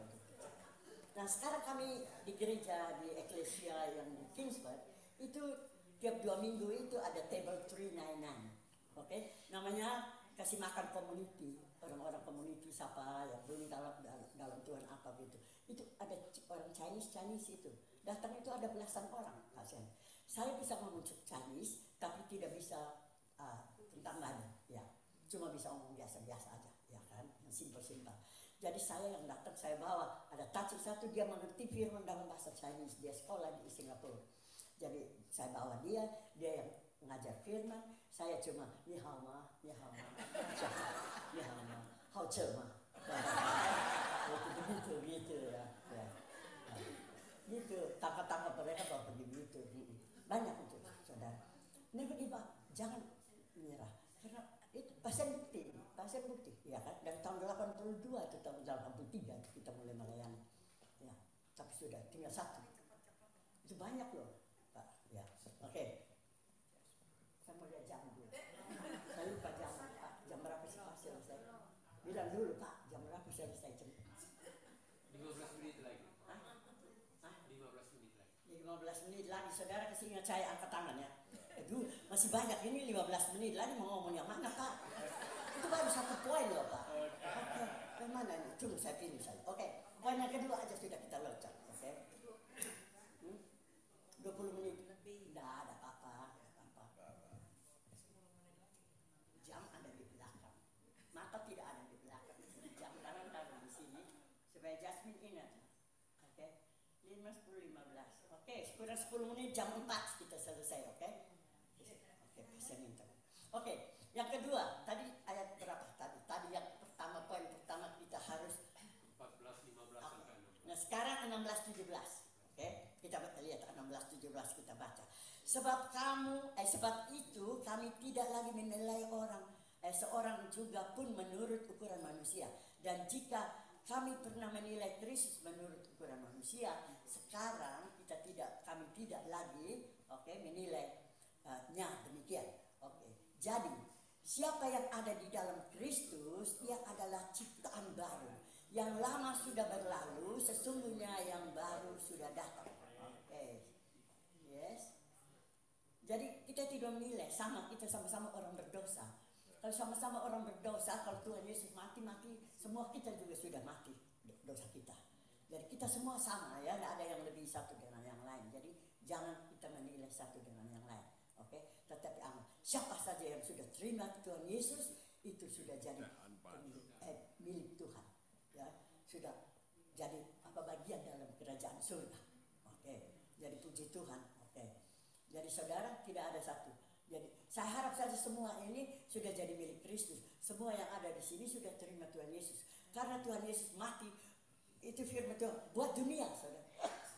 [SPEAKER 1] Nah sekarang kami di gereja di Eklesia yang di Kingsburg itu tiap 2 minggu itu ada table 399, oke? Namanya kasih makan community, orang-orang community siapa yang belum dalam Tuhan apa gitu. Itu ada orang Chinese itu datang, itu ada belasan orang pasien. Saya bisa ngomong Chinese tapi tidak bisa tentang lain, ya. Cuma bisa ngomong biasa-biasa aja, ya kan? Yang simpel-simpel. Jadi saya yang datang, saya bawa, ada tajik satu, dia mengerti firman dalam bahasa Chinese, dia sekolah di Singapura. Jadi saya bawa dia yang mengajar firman, saya cuma ni hao ma, ni hao ma, ni hao ma, hao ce ma. Begitu ya. Gitu, tangkap mereka bawa pergi begitu. Banyak itu, saudara. Never give up, jangan menyerah. Karena itu pasien bukti, ya kan? Dari tahun 82 ke tahun 83 kita mulai melayani, ya. Tapi sudah tinggal satu, itu banyak loh, Pak. Ya, oke. Saya mau lihat jam dulu. Saya lupa jam. Bilang dulu, Pak, jam berapa selesai jam?
[SPEAKER 3] 15 menit lagi.
[SPEAKER 1] Hah? Hah?
[SPEAKER 3] 15 menit lagi.
[SPEAKER 1] 15 menit lagi, saudara kasih ingat saya angkat tangan ya. Aduh, masih banyak ini 15 menit lagi mau ngomong yang mana, Pak? Itu baru 1 poin loh, Pak. Oke, yang mana ini? Tunggu saya pilih saya. Oke, poin yang kedua aja sudah kita loncat. Oke. 20 menit lebih. Tidak ada apa-apa. Jam ada di belakang. Mata tidak ada di belakang. Jam tangan taruh di sini supaya Jasmine ingat. Oke. 5, 10, 15. Oke, kurang 10 menit jam 4 kita selesai, oke? Oke, saya minta. Oke, yang kedua, tadi ayat berapa tadi? Tadi yang pertama, poin pertama kita harus
[SPEAKER 3] 14, 15 sampai 16.
[SPEAKER 1] Nah, sekarang 16, 17. Oke, kita lihat 16, 17 kita baca. Sebab itu kami tidak lagi menilai seorang juga pun menurut ukuran manusia. Dan jika kami pernah menilai Kristus menurut ukuran manusia, sekarang kami tidak lagi menilai demikian. Jadi siapa yang ada di dalam Kristus, dia adalah ciptaan baru. Yang lama sudah berlalu, sesungguhnya yang baru sudah datang. Yes. Jadi kita tidak menilai, kita sama-sama orang berdosa. Kalau sama-sama orang berdosa, kalau Tuhan Yesus mati, semua kita juga sudah mati dosa kita. Jadi kita semua sama ya, tidak ada yang lebih satu dengan yang lain. Jadi jangan kita menilai satu dengan yang lain. Tetapi siapa saja yang sudah terima Tuhan Yesus, itu sudah jadi milik Tuhan. Ya, sudah jadi bagian dalam kerajaan surga. Jadi puji Tuhan. Jadi saudara, tidak ada satu. Jadi saya harap saja semua ini sudah jadi milik Kristus. Semua yang ada di sini sudah terima Tuhan Yesus. Karena Tuhan Yesus mati, itu firman Tuhan buat dunia, saudara.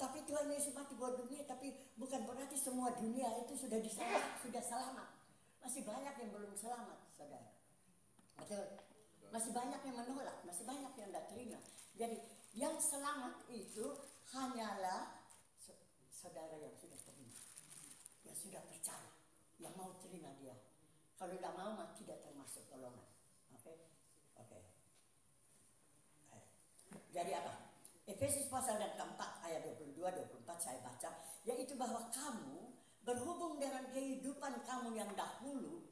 [SPEAKER 1] Tapi Tuhan Yesus mati buat dunia, tapi bukan berarti semua dunia itu sudah selamat. Masih banyak yang belum selamat, saudara. Betul. Masih banyak yang menolak, masih banyak yang tidak terima. Jadi yang selamat itu hanyalah saudara yang sudah terima, yang sudah percaya, yang mau terima dia. Kalau tidak mau, tidak termasuk golongan. Oke. Jadi apa? Efesus pasal yang keempat ayat 22-24 saya baca, yaitu bahwa kamu berhubung dengan kehidupan kamu yang dahulu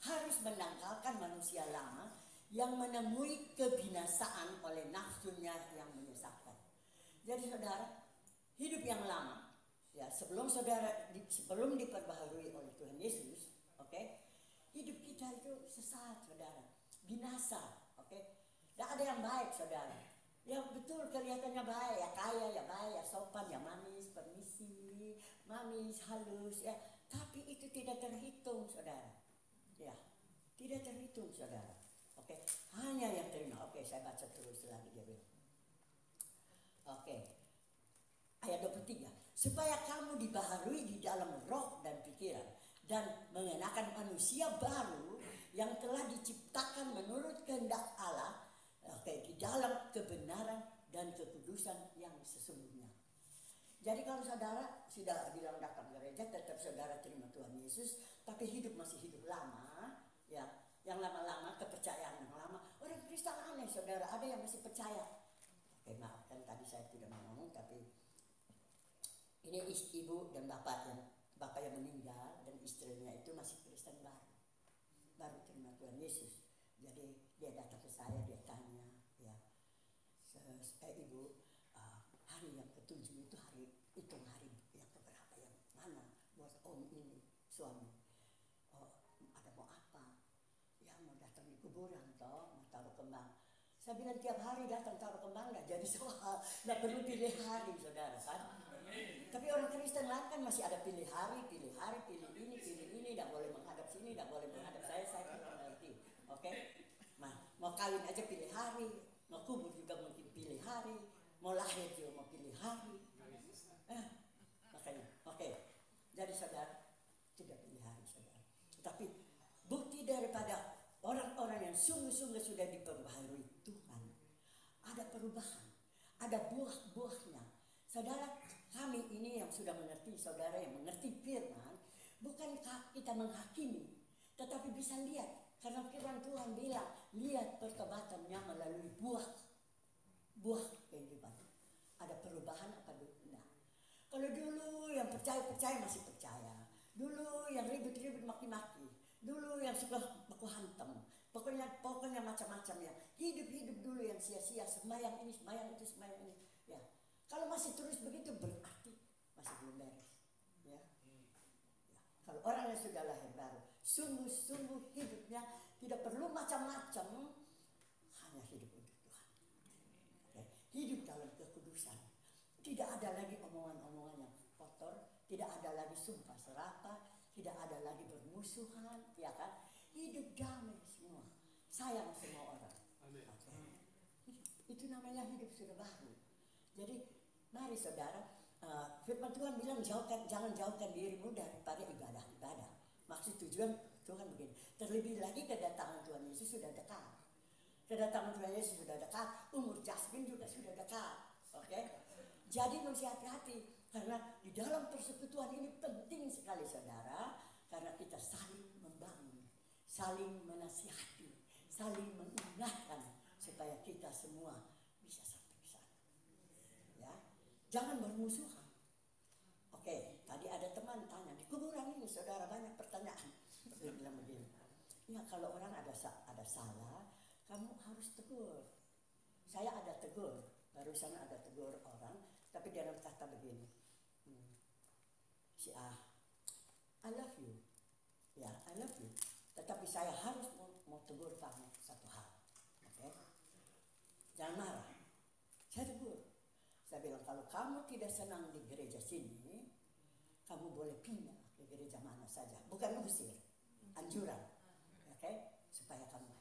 [SPEAKER 1] harus menanggalkan manusia lama yang menemui kebinasaan oleh nafsunya yang menyesatkan. Jadi saudara, hidup yang lama, ya sebelum diperbaharui oleh Tuhan Yesus, hidup kita itu sesat, saudara, binasa, Tidak ada yang baik, saudara. Yang betul kelihatannya baik, ya kaya, ya baik, ya sopan, ya manis, permisi, manis, halus, ya. Tapi itu tidak terhitung, saudara. Ya, tidak terhitung, saudara. Hanya yang terima. Saya baca terus lagi dia bilang. Ayat 23. Supaya kamu dibaharui di dalam roh dan pikiran dan mengenakan manusia baru yang telah diciptakan menurut kehendak Allah, di dalam kebenaran dan kekudusan yang sesungguhnya. Jadi kalau saudara sudah bilang datang gereja, tetap saudara terima Tuhan Yesus, tapi hidup masih hidup lama, ya, yang lama-lama, kepercayaan yang lama. Orang Kristen aneh, saudara, ada yang masih percaya. Maaf kan tadi saya tidak mau ngomong, tapi ini ibu dan bapak yang meninggal dan istrinya itu masih Kristen baru terima Tuhan Yesus. Jadi dia datang ke saya, dia tanya, ya, ibu, hari yang ketujuh itu hitung hari yang keberapa, yang mana buat om ini suami? Ada mau apa? Ya mau datang di kuburan toh, mau taruh kembang. Saya bilang tiap hari datang taruh kembang, nggak jadi soal, nggak perlu pilih hari, saudara kan? Tapi orang Kristen lain kan masih ada pilih hari, pilih ini, tidak boleh menghadap sini, tidak boleh menghadap saya tidak ngerti. Mau kawin aja pilih hari, mau kubur juga mungkin pilih hari, mau lahir juga mau pilih hari. Makanya, jadi saudara tidak pilih hari, saudara. Tapi bukti daripada orang-orang yang sungguh-sungguh sudah diperbaharui Tuhan, ada perubahan, ada buah-buahnya. Saudara, kami ini yang sudah mengerti, saudara yang mengerti firman, bukan kita menghakimi, tetapi bisa lihat Karena firman Tuhan bilang, lihat pertobatannya melalui buah kehidupan. Ada perubahan apa enggak? Kalau dulu yang percaya masih percaya, dulu yang ribut-ribut maki-maki, dulu yang suka baku hantam, pokoknya macam-macam ya. Hidup dulu yang sia-sia, sembahyang ini, ya. Kalau masih terus begitu berarti masih belum beres, ya. Kalau orang yang sudah lahir baru, sungguh-sungguh hidupnya tidak perlu macam-macam, hanya hidup untuk Tuhan. Okay. Hidup dalam kekudusan. Tidak ada lagi omongan-omongan yang kotor, tidak ada lagi sumpah serapah, tidak ada lagi bermusuhan, ya kan? Hidup damai semua, sayang semua orang. Okay. Itu namanya hidup sudah baru. Jadi mari saudara, firman Tuhan bilang jangan jauhkan dirimu daripada ibadah-ibadah. Maksud tujuan Tuhan begini, terlebih lagi kedatangan Tuhan Yesus sudah dekat. Kedatangan Tuhan Yesus sudah dekat, umur Jasmine juga sudah dekat. Oke? Jadi mesti hati-hati, karena di dalam persekutuan ini penting sekali saudara, karena kita saling membangun, saling menasihati, saling mengingatkan supaya kita semua bisa sampai ke sana. Ya, jangan bermusuhan. Oke, tadi ada teman tanya di kuburan ini saudara banyak pertanyaan. Dia bilang begini, ya kalau orang ada salah, kamu harus tegur. Saya ada tegur, barusan ada tegur orang, tapi dia kata begini, si A, I love you, ya I love you, tetapi saya harus mau tegur kamu satu hal, oke? Jangan marah. Saya tegur. Saya bilang kalau kamu tidak senang di gereja sini, kamu boleh pindah ke gereja mana saja, bukan mengusir, anjuran, oke? Supaya kamu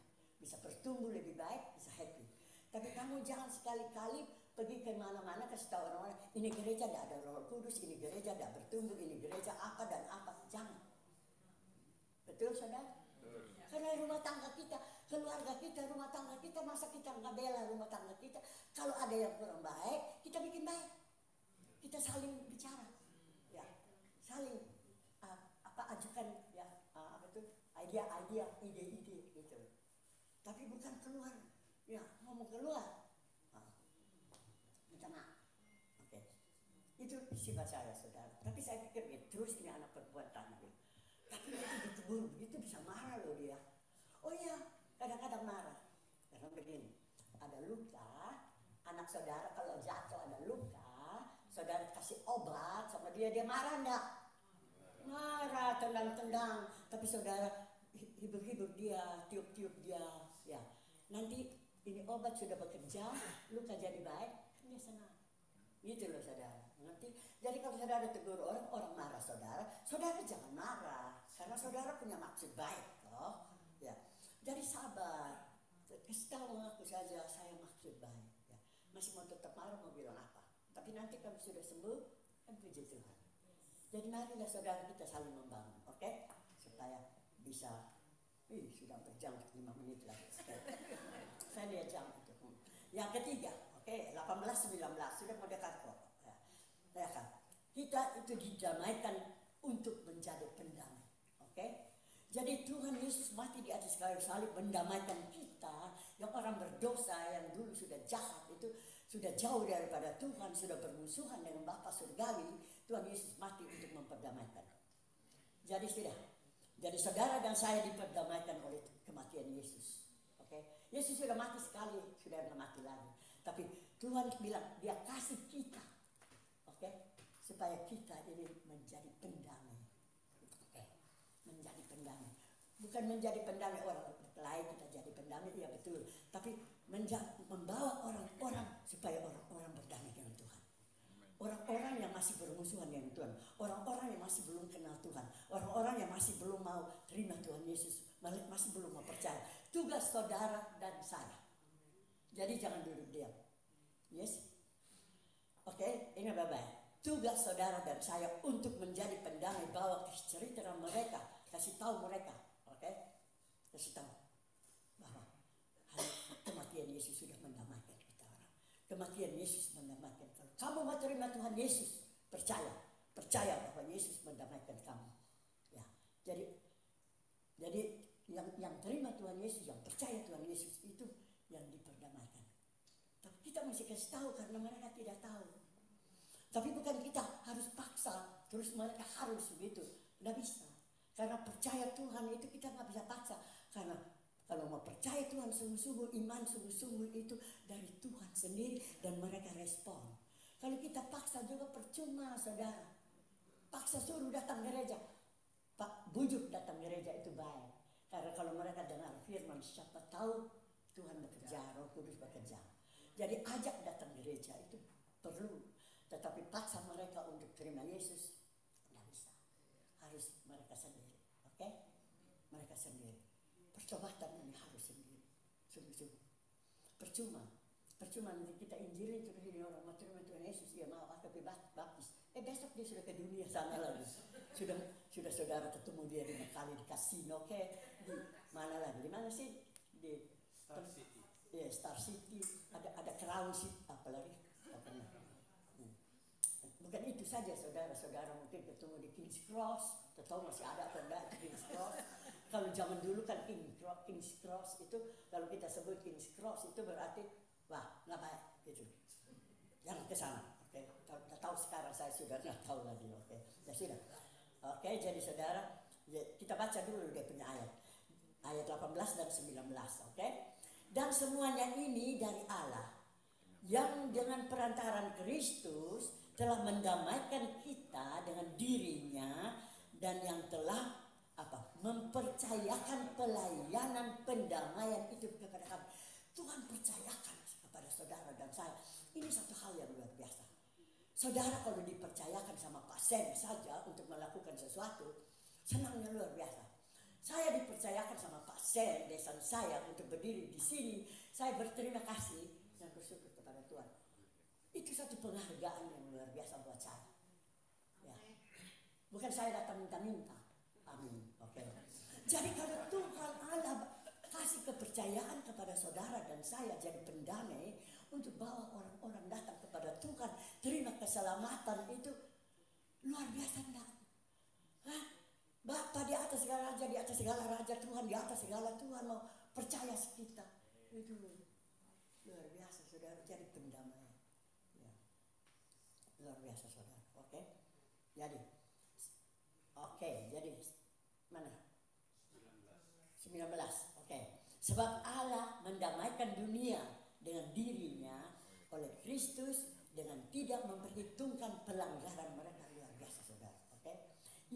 [SPEAKER 1] bisa bertumbuh lebih baik, bisa happy. Tapi kamu jangan sekali-kali pergi ke mana-mana kasih tahu orang-orang, ini gereja tidak ada Roh Kudus, ini gereja tidak bertumbuh, ini gereja apa dan apa, jangan. Betul saudara? Karena rumah tangga kita, keluarga kita, rumah tangga kita, masa kita nggak bela rumah tangga kita? Kalau ada yang kurang baik, kita bikin baik. Kita saling bicara, ya, saling ajukan ya ide-ide gitu. Tapi bukan keluar, ya ngomong keluar, minta maaf. Oke. Itu sifat saya saudara. Tapi saya pikir terus ini anak perempuan tanya. Tapi itu ditegur begitu bisa marah loh dia. Oh iya, kadang-kadang marah. Karena begini, ada luka, anak saudara kalau jatuh ada luka, saudara kasih obat sama dia marah enggak? Marah, tendang-tendang. Tapi saudara hibur-hibur dia, tiup-tiup dia, ya. Nanti ini obat sudah bekerja, luka jadi baik, kan dia senang. Gitu loh saudara, ngerti? Jadi kalau saudara tegur orang marah saudara jangan marah. Karena saudara punya maksud baik loh, ya. Jadi sabar, kasih tahu aku saja saya maksud baik, ya. Masih mau tetap marah mau bilang apa? Tapi nanti kamu sudah sembuh, kan puji Tuhan. Jadi marilah saudara kita saling membangun, oke? Supaya bisa, sudah berjam 5 menit lagi. Saya lihat jam itu. Yang ketiga, oke, 18-19 sudah mau dekat kok. Ya kan? Kita itu didamaikan untuk menjadi pendamai. Oke? Jadi Tuhan Yesus mati di atas kayu salib mendamaikan kita yang orang berdosa yang dulu sudah jahat itu sudah jauh daripada Tuhan, sudah bermusuhan dengan Bapa surgawi. Tuhan Yesus mati untuk memperdamaikan. Jadi sudah. Jadi saudara dan saya diperdamaikan oleh kematian Yesus. Oke? Yesus sudah mati sekali, sudah tidak mati lagi. Tapi Tuhan bilang dia kasih kita. Oke? Supaya kita ini menjadi pendamai. Menjadi pendamai, bukan menjadi pendamai orang lain, kita jadi pendamai, ya betul, tapi membawa orang-orang supaya orang-orang berdamai dengan Tuhan. Orang-orang yang masih bermusuhan dengan Tuhan, orang-orang yang masih belum kenal Tuhan, orang-orang yang masih belum mau terima Tuhan Yesus, masih belum mau percaya. Tugas saudara dan saya. Jadi jangan duduk diam. Yes? Oke, ingat baik-baik. Tugas saudara dan saya untuk menjadi pendamai, bawa cerita mereka, kasih tahu mereka, oke? Kasih tahu bahwa kematian Yesus sudah mendamaikan kita orang. Kematian Yesus mendamaikan kamu. Kamu mau terima Tuhan Yesus, percaya bahwa Yesus mendamaikan kamu. Ya, jadi yang terima Tuhan Yesus, yang percaya Tuhan Yesus itu yang diperdamaikan. Tapi kita mesti kasih tahu karena mereka tidak tahu. Tapi bukan kita harus paksa, terus mereka harus begitu. Tidak bisa. Karena percaya Tuhan itu kita nggak bisa paksa. Karena kalau mau percaya Tuhan sungguh-sungguh, iman sungguh-sungguh itu dari Tuhan sendiri dan mereka respon. Kalau kita paksa juga percuma, saudara. Paksa suruh datang gereja, Pak bujuk datang gereja itu baik. Karena kalau mereka dengar firman, siapa tahu Tuhan bekerja, Roh Kudus bekerja. Jadi ajak datang gereja itu perlu. Tetapi paksa mereka untuk terima Yesus, tidak bisa. Harus mereka sendiri, oke? Mereka sendiri. Pertobatan ini harus sendiri, sungguh-sungguh. Percuma nanti kita injilin terus ini orang mau terima Tuhan Yesus, dia mau tapi baptis. Besok dia sudah ke dunia sana lagi. Sudah saudara ketemu dia 5 kali di kasino, oke? Di mana lagi? Di mana sih? Di
[SPEAKER 3] Star City.
[SPEAKER 1] Ya, Star City. Ada Crown City, apalagi? Bukan itu saja saudara-saudara mungkin ketemu di King's Cross, tahu masih ada atau enggak King's Cross. Kalau zaman dulu kan King's Cross itu, kalau kita sebut King's Cross itu berarti wah nggak baik gitu. Jangan ke sana, oke? Tahu sekarang saya sudah nggak tahu lagi, oke? Ya sudah, oke. Jadi saudara, ya, kita baca dulu dia punya ayat 18 dan 19, oke? Dan semuanya ini dari Allah yang dengan perantaran Kristus telah mendamaikan kita dengan dirinya dan yang telah mempercayakan pelayanan pendamaian itu kepada kami. Tuhan percayakan kepada saudara dan saya. Ini satu hal yang luar biasa. Saudara kalau dipercayakan sama pasien saja untuk melakukan sesuatu, senangnya luar biasa. Saya dipercayakan sama pasien desa saya untuk berdiri di sini. Saya berterima kasih dan bersyukur kepada Tuhan. Itu satu penghargaan yang luar biasa buat saya. Ya. Bukan saya datang minta-minta. Amin. Oke. Jadi kalau Tuhan Allah kasih kepercayaan kepada saudara dan saya jadi pendamai untuk bawa orang-orang datang kepada Tuhan, terima keselamatan itu luar biasa enggak? Hah? Bapa di atas segala raja, di atas segala raja, Tuhan di atas segala Tuhan mau percaya kita. Itu luar biasa saudara, jadi pendamai. Ya. Luar biasa saudara. Oke. Jadi mana? 19. Oke. Sebab Allah mendamaikan dunia dengan dirinya oleh Kristus dengan tidak memperhitungkan pelanggaran mereka. Luar biasa saudara. Oke.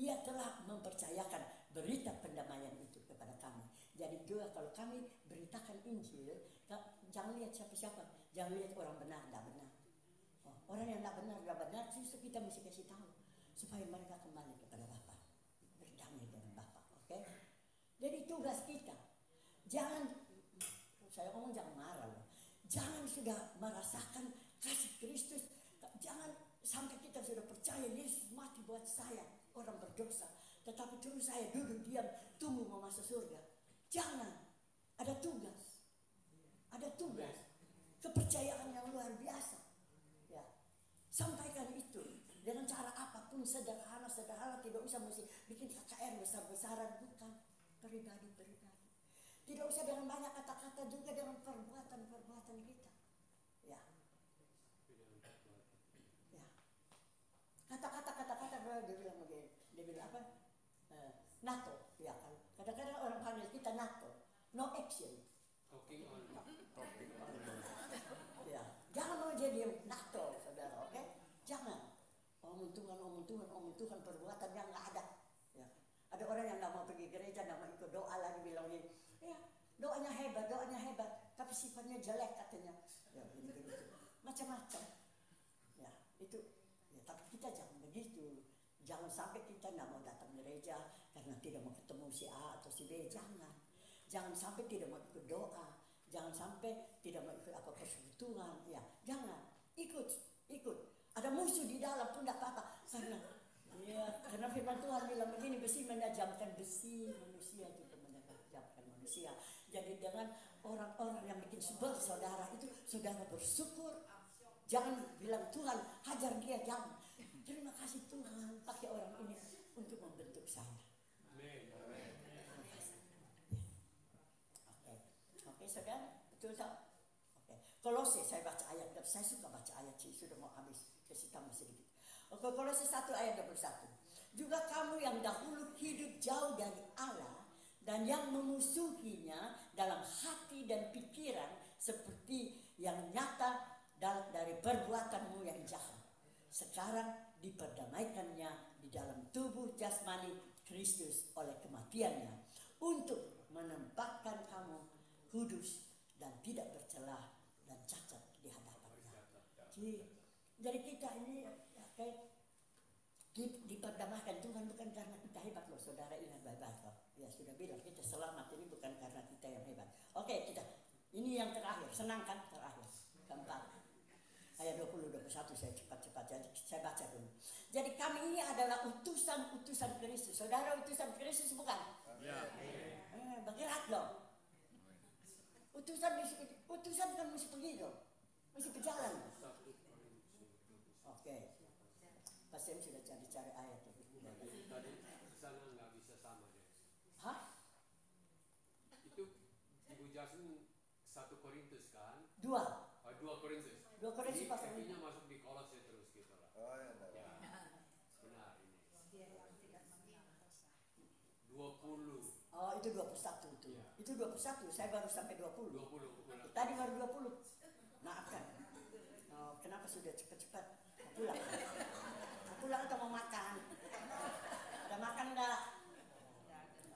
[SPEAKER 1] Ia telah mempercayakan berita pendamaian itu kepada kami. Jadi juga kalau kami beritakan Injil, jangan lihat siapa-siapa, jangan lihat orang benar, tidak benar. Orang yang tidak benar, justru kita mesti kasih tahu supaya mereka kembali kepada Bapa, berdamai dengan Bapa. Oke? Jadi tugas kita, jangan, saya ngomong jangan marah loh, jangan sudah merasakan kasih Kristus, jangan sampai kita sudah percaya Yesus mati buat saya orang berdosa, tetapi terus saya duduk diam tunggu mau masuk surga. Jangan, ada tugas, kepercayaan yang luar biasa. Ya, sampaikan itu dengan cara apapun, sederhana, tidak usah mesti bikin KKR besar-besaran, bukan, pribadi. Tidak usah dengan banyak kata-kata, juga dengan perbuatan kita. Ya. Kata-kata dia bilang begini, dia bilang apa? NATO, ya kan. Kadang-kadang orang panggil kita NATO, no action.
[SPEAKER 3] Talking on.
[SPEAKER 1] Ya, jangan mau jadi NATO, saudara, oke? Jangan. Omong Tuhan, perbuatan yang nggak ada. Ya. Ada orang yang nggak mau pergi gereja, nggak mau ikut doa lagi bilang ini, ya doanya hebat, tapi sifatnya jelek katanya. Ya, begitu. Macam-macam. Ya, itu. Ya, tapi kita jangan begitu. Jangan sampai kita nggak mau datang gereja karena tidak mau ketemu si A atau si B. Jangan sampai tidak mau ikut doa. Jangan sampai tidak mau ikut apa persekutuan. Ya, jangan. Ikut. Ada musuh di dalam pun tidak apa-apa. Karena firman Tuhan bilang begini, besi menajamkan besi, manusia juga menajamkan manusia. Jadi dengan orang-orang yang bikin sebel saudara itu, saudara bersyukur. Jangan bilang Tuhan hajar dia, jangan. Terima kasih Tuhan pakai orang ini untuk membentuk saya.
[SPEAKER 3] Amin.
[SPEAKER 1] Terima kasih. saudara? Betul tak? Oke. Kolose saya baca ayat, saya suka baca ayat sih, sudah mau habis, kasih tambah sedikit. Oke, Kolose 1 ayat 21. Juga kamu yang dahulu hidup jauh dari Allah dan yang memusuhinya dalam hati dan pikiran seperti yang nyata dari perbuatanmu yang jahat. Sekarang diperdamaikannya di dalam tubuh jasmani Kristus oleh kematiannya untuk menempatkan kamu kudus dan tidak bercelah dan cacat di hadapannya. Jadi kita ini diperdamaikan Tuhan bukan karena kita hebat loh, saudara, ingat baik-baik loh. Ya sudah bilang kita selamat ini bukan karena kita yang hebat. Oke, kita ini yang terakhir, senang kan terakhir, keempat. Ayat 20-21 saya cepat-cepat jadi saya baca dulu. Jadi kami ini adalah utusan Kristus. Saudara utusan Kristus bukan? Ya. Bergerak dong. Utusan kan mesti pergi dong. Mesti berjalan. Oke. Pas saya sudah cari ayat itu.
[SPEAKER 3] Tadi sana nggak bisa sama deh.
[SPEAKER 1] Hah?
[SPEAKER 3] Itu Ibu Jasmine 1 Korintus kan?
[SPEAKER 1] 2
[SPEAKER 3] Korintus.
[SPEAKER 1] 2 Korintus pasal 5.
[SPEAKER 3] Intinya masuk di Kolose terus gitu lah.
[SPEAKER 4] Oh ya,
[SPEAKER 3] Benar ini.
[SPEAKER 2] Dia yang tidak mengenal dosa.
[SPEAKER 3] 20.
[SPEAKER 1] Oh, itu 21 itu.
[SPEAKER 3] Ya.
[SPEAKER 1] Itu 21, saya baru sampai 20.
[SPEAKER 3] 20.
[SPEAKER 1] Tadi baru 20. Maafkan. Oh, kenapa sudah cepat-cepat? Mau pulang. Mau pulang atau mau makan? Ada makan enggak?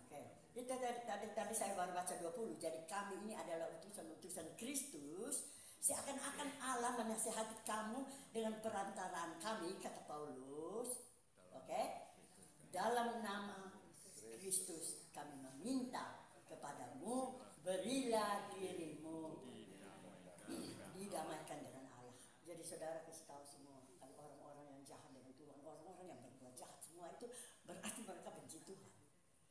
[SPEAKER 1] Oke. Itu tadi saya baru baca 20. Jadi kami ini adalah utusan Kristus. Seakan-akan Allah menasihati kamu dengan perantaraan kami, kata Paulus. Oke? Dalam nama Kristus kami meminta kepadamu, berilah dirimu didamaikan dengan Allah. Jadi saudara kasih tahu semua, kalau orang-orang yang jahat dengan Tuhan, orang-orang yang berbuat jahat semua itu berarti mereka benci Tuhan.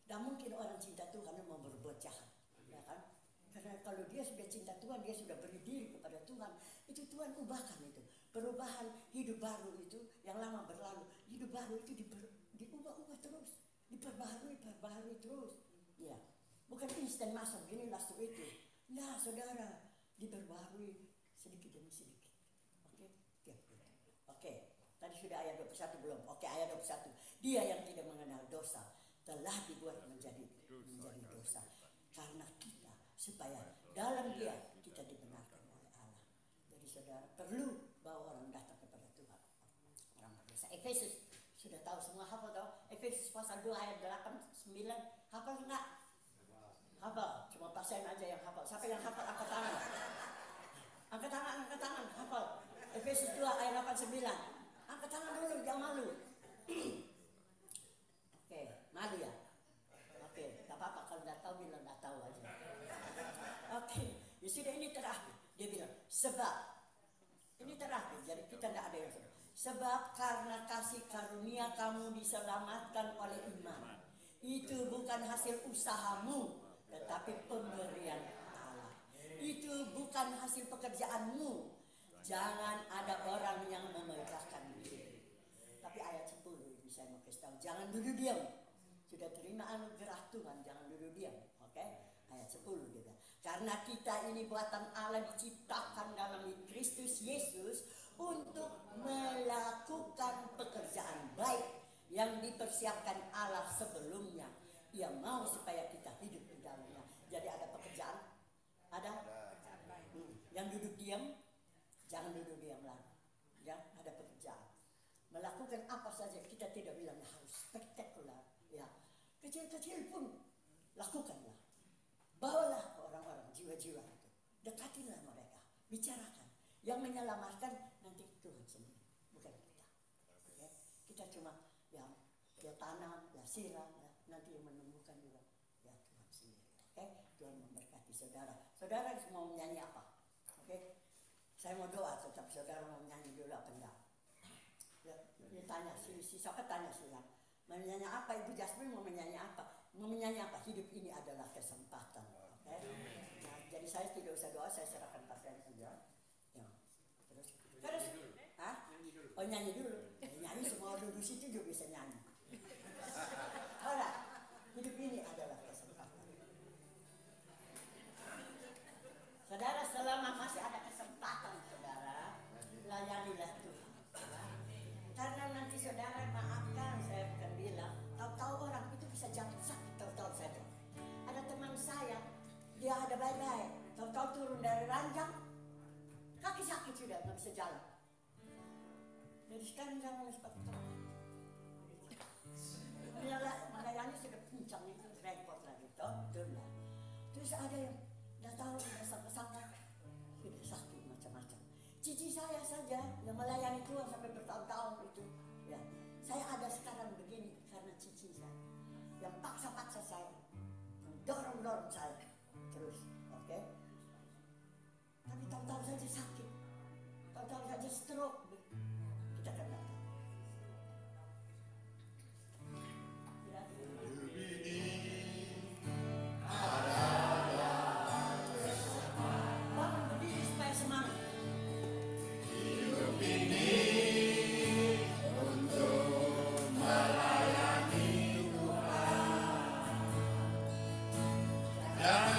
[SPEAKER 1] Dan mungkin orang cinta Tuhan yang mau berbuat jahat, ya kan? Karena kalau dia sudah cinta Tuhan, dia sudah beri diri kepada Tuhan, itu Tuhan ubahkan itu. Perubahan hidup baru itu, yang lama berlalu, hidup baru itu diubah-ubah terus, diperbaharui terus. Ya, bukan instan masuk gini langsung itu. Nah, saudara, diperbaharui sedikit demi sedikit. Oke. Tadi sudah ayat 21 belum? Oke, ayat 21. Dia yang tidak mengenal dosa telah dibuat menjadi dosa karena kita, supaya dalam dia kita dibenarkan oleh Allah. Jadi saudara perlu bawa orang datang kepada Tuhan. Orang berdosa. Efesus sudah tahu semua, hafal tahu? Efesus pasal 2 ayat 8, 9, hafal enggak? Hafal, cuma pasien aja yang hafal. Siapa yang hafal angkat tangan? Angkat tangan, hafal. Efesus 2 ayat 8, 9. Angkat tangan dulu, jangan malu. Oke, malu ya? Oke, tak apa-apa kalau tidak tahu bilang tidak tahu aja. Oke, ya sudah, ini terakhir. Dia bilang, sebab ini terakhir, jadi kita tidak ada yang sebab. Sebab karena kasih karunia kamu diselamatkan oleh iman. Itu bukan hasil usahamu, tetapi pemberian Allah. Itu bukan hasil pekerjaanmu. Jangan ada orang yang memegahkan diri. Tapi ayat 10 ini saya mau kasih tahu, jangan duduk diam. Sudah terima anugerah Tuhan, jangan duduk diam. Oke? Ayat 10 dia bilang, karena kita ini buatan Allah, diciptakan dalam Kristus Yesus untuk melakukan pekerjaan baik yang dipersiapkan Allah sebelumnya. Ia mau supaya kita hidup di dalamnya. Jadi ada pekerjaan, ada yang duduk diam, jangan duduk diam lagi. Ya, ada pekerjaan. Melakukan apa saja, kita tidak bilang harus spektakuler. Ya, kecil-kecil pun lakukanlah. Bawalah orang-orang, jiwa-jiwa itu. Dekatilah mereka, bicarakan. Yang menyelamatkan nanti Tuhan sendiri, bukan kita. Ya, kita cuma yang dia tanam, ya siram, ya, nanti yang menumbuhkan juga ya Tuhan sendiri. Oke, Tuhan memberkati saudara. Saudara mau menyanyi apa? Oke, saya mau doa, tetap saudara mau menyanyi dulu apa enggak? Ya, dia tanya, siapa tanya silang. Menyanyi apa? Ibu Jasmine mau menyanyi apa? Mau menyanyi apa? Hidup ini adalah kesempatan. Oke? Nah, jadi saya tidak usah doa, saya serahkan pasien saja. Ya. Terus, hah? Oh, nyanyi dulu. Nyanyi semua duduk situ juga bisa nyanyi. Alright, hidup ini adalah kesempatan. baik-baik. Tahu-tahu turun dari ranjang, kaki sakit sudah, nggak bisa jalan. Jadi sekarang jangan sepatu terbang. Melayani sudah pincang itu repot lagi, betul lah. Terus ada yang nggak tahu bersama-sama sudah sakit macam-macam. Cici saya saja yang melayani Tuhan sampai bertahun-tahun itu, ya. Saya ada sekarang begini karena cici saya yang paksa-paksa saya, yang dorong-dorong saya terus, oke? Tapi tahu-tahu saja sakit, tahu-tahu saja stroke, kita kan nggak tahu. Bangun berdiri supaya semangat.
[SPEAKER 4] Dan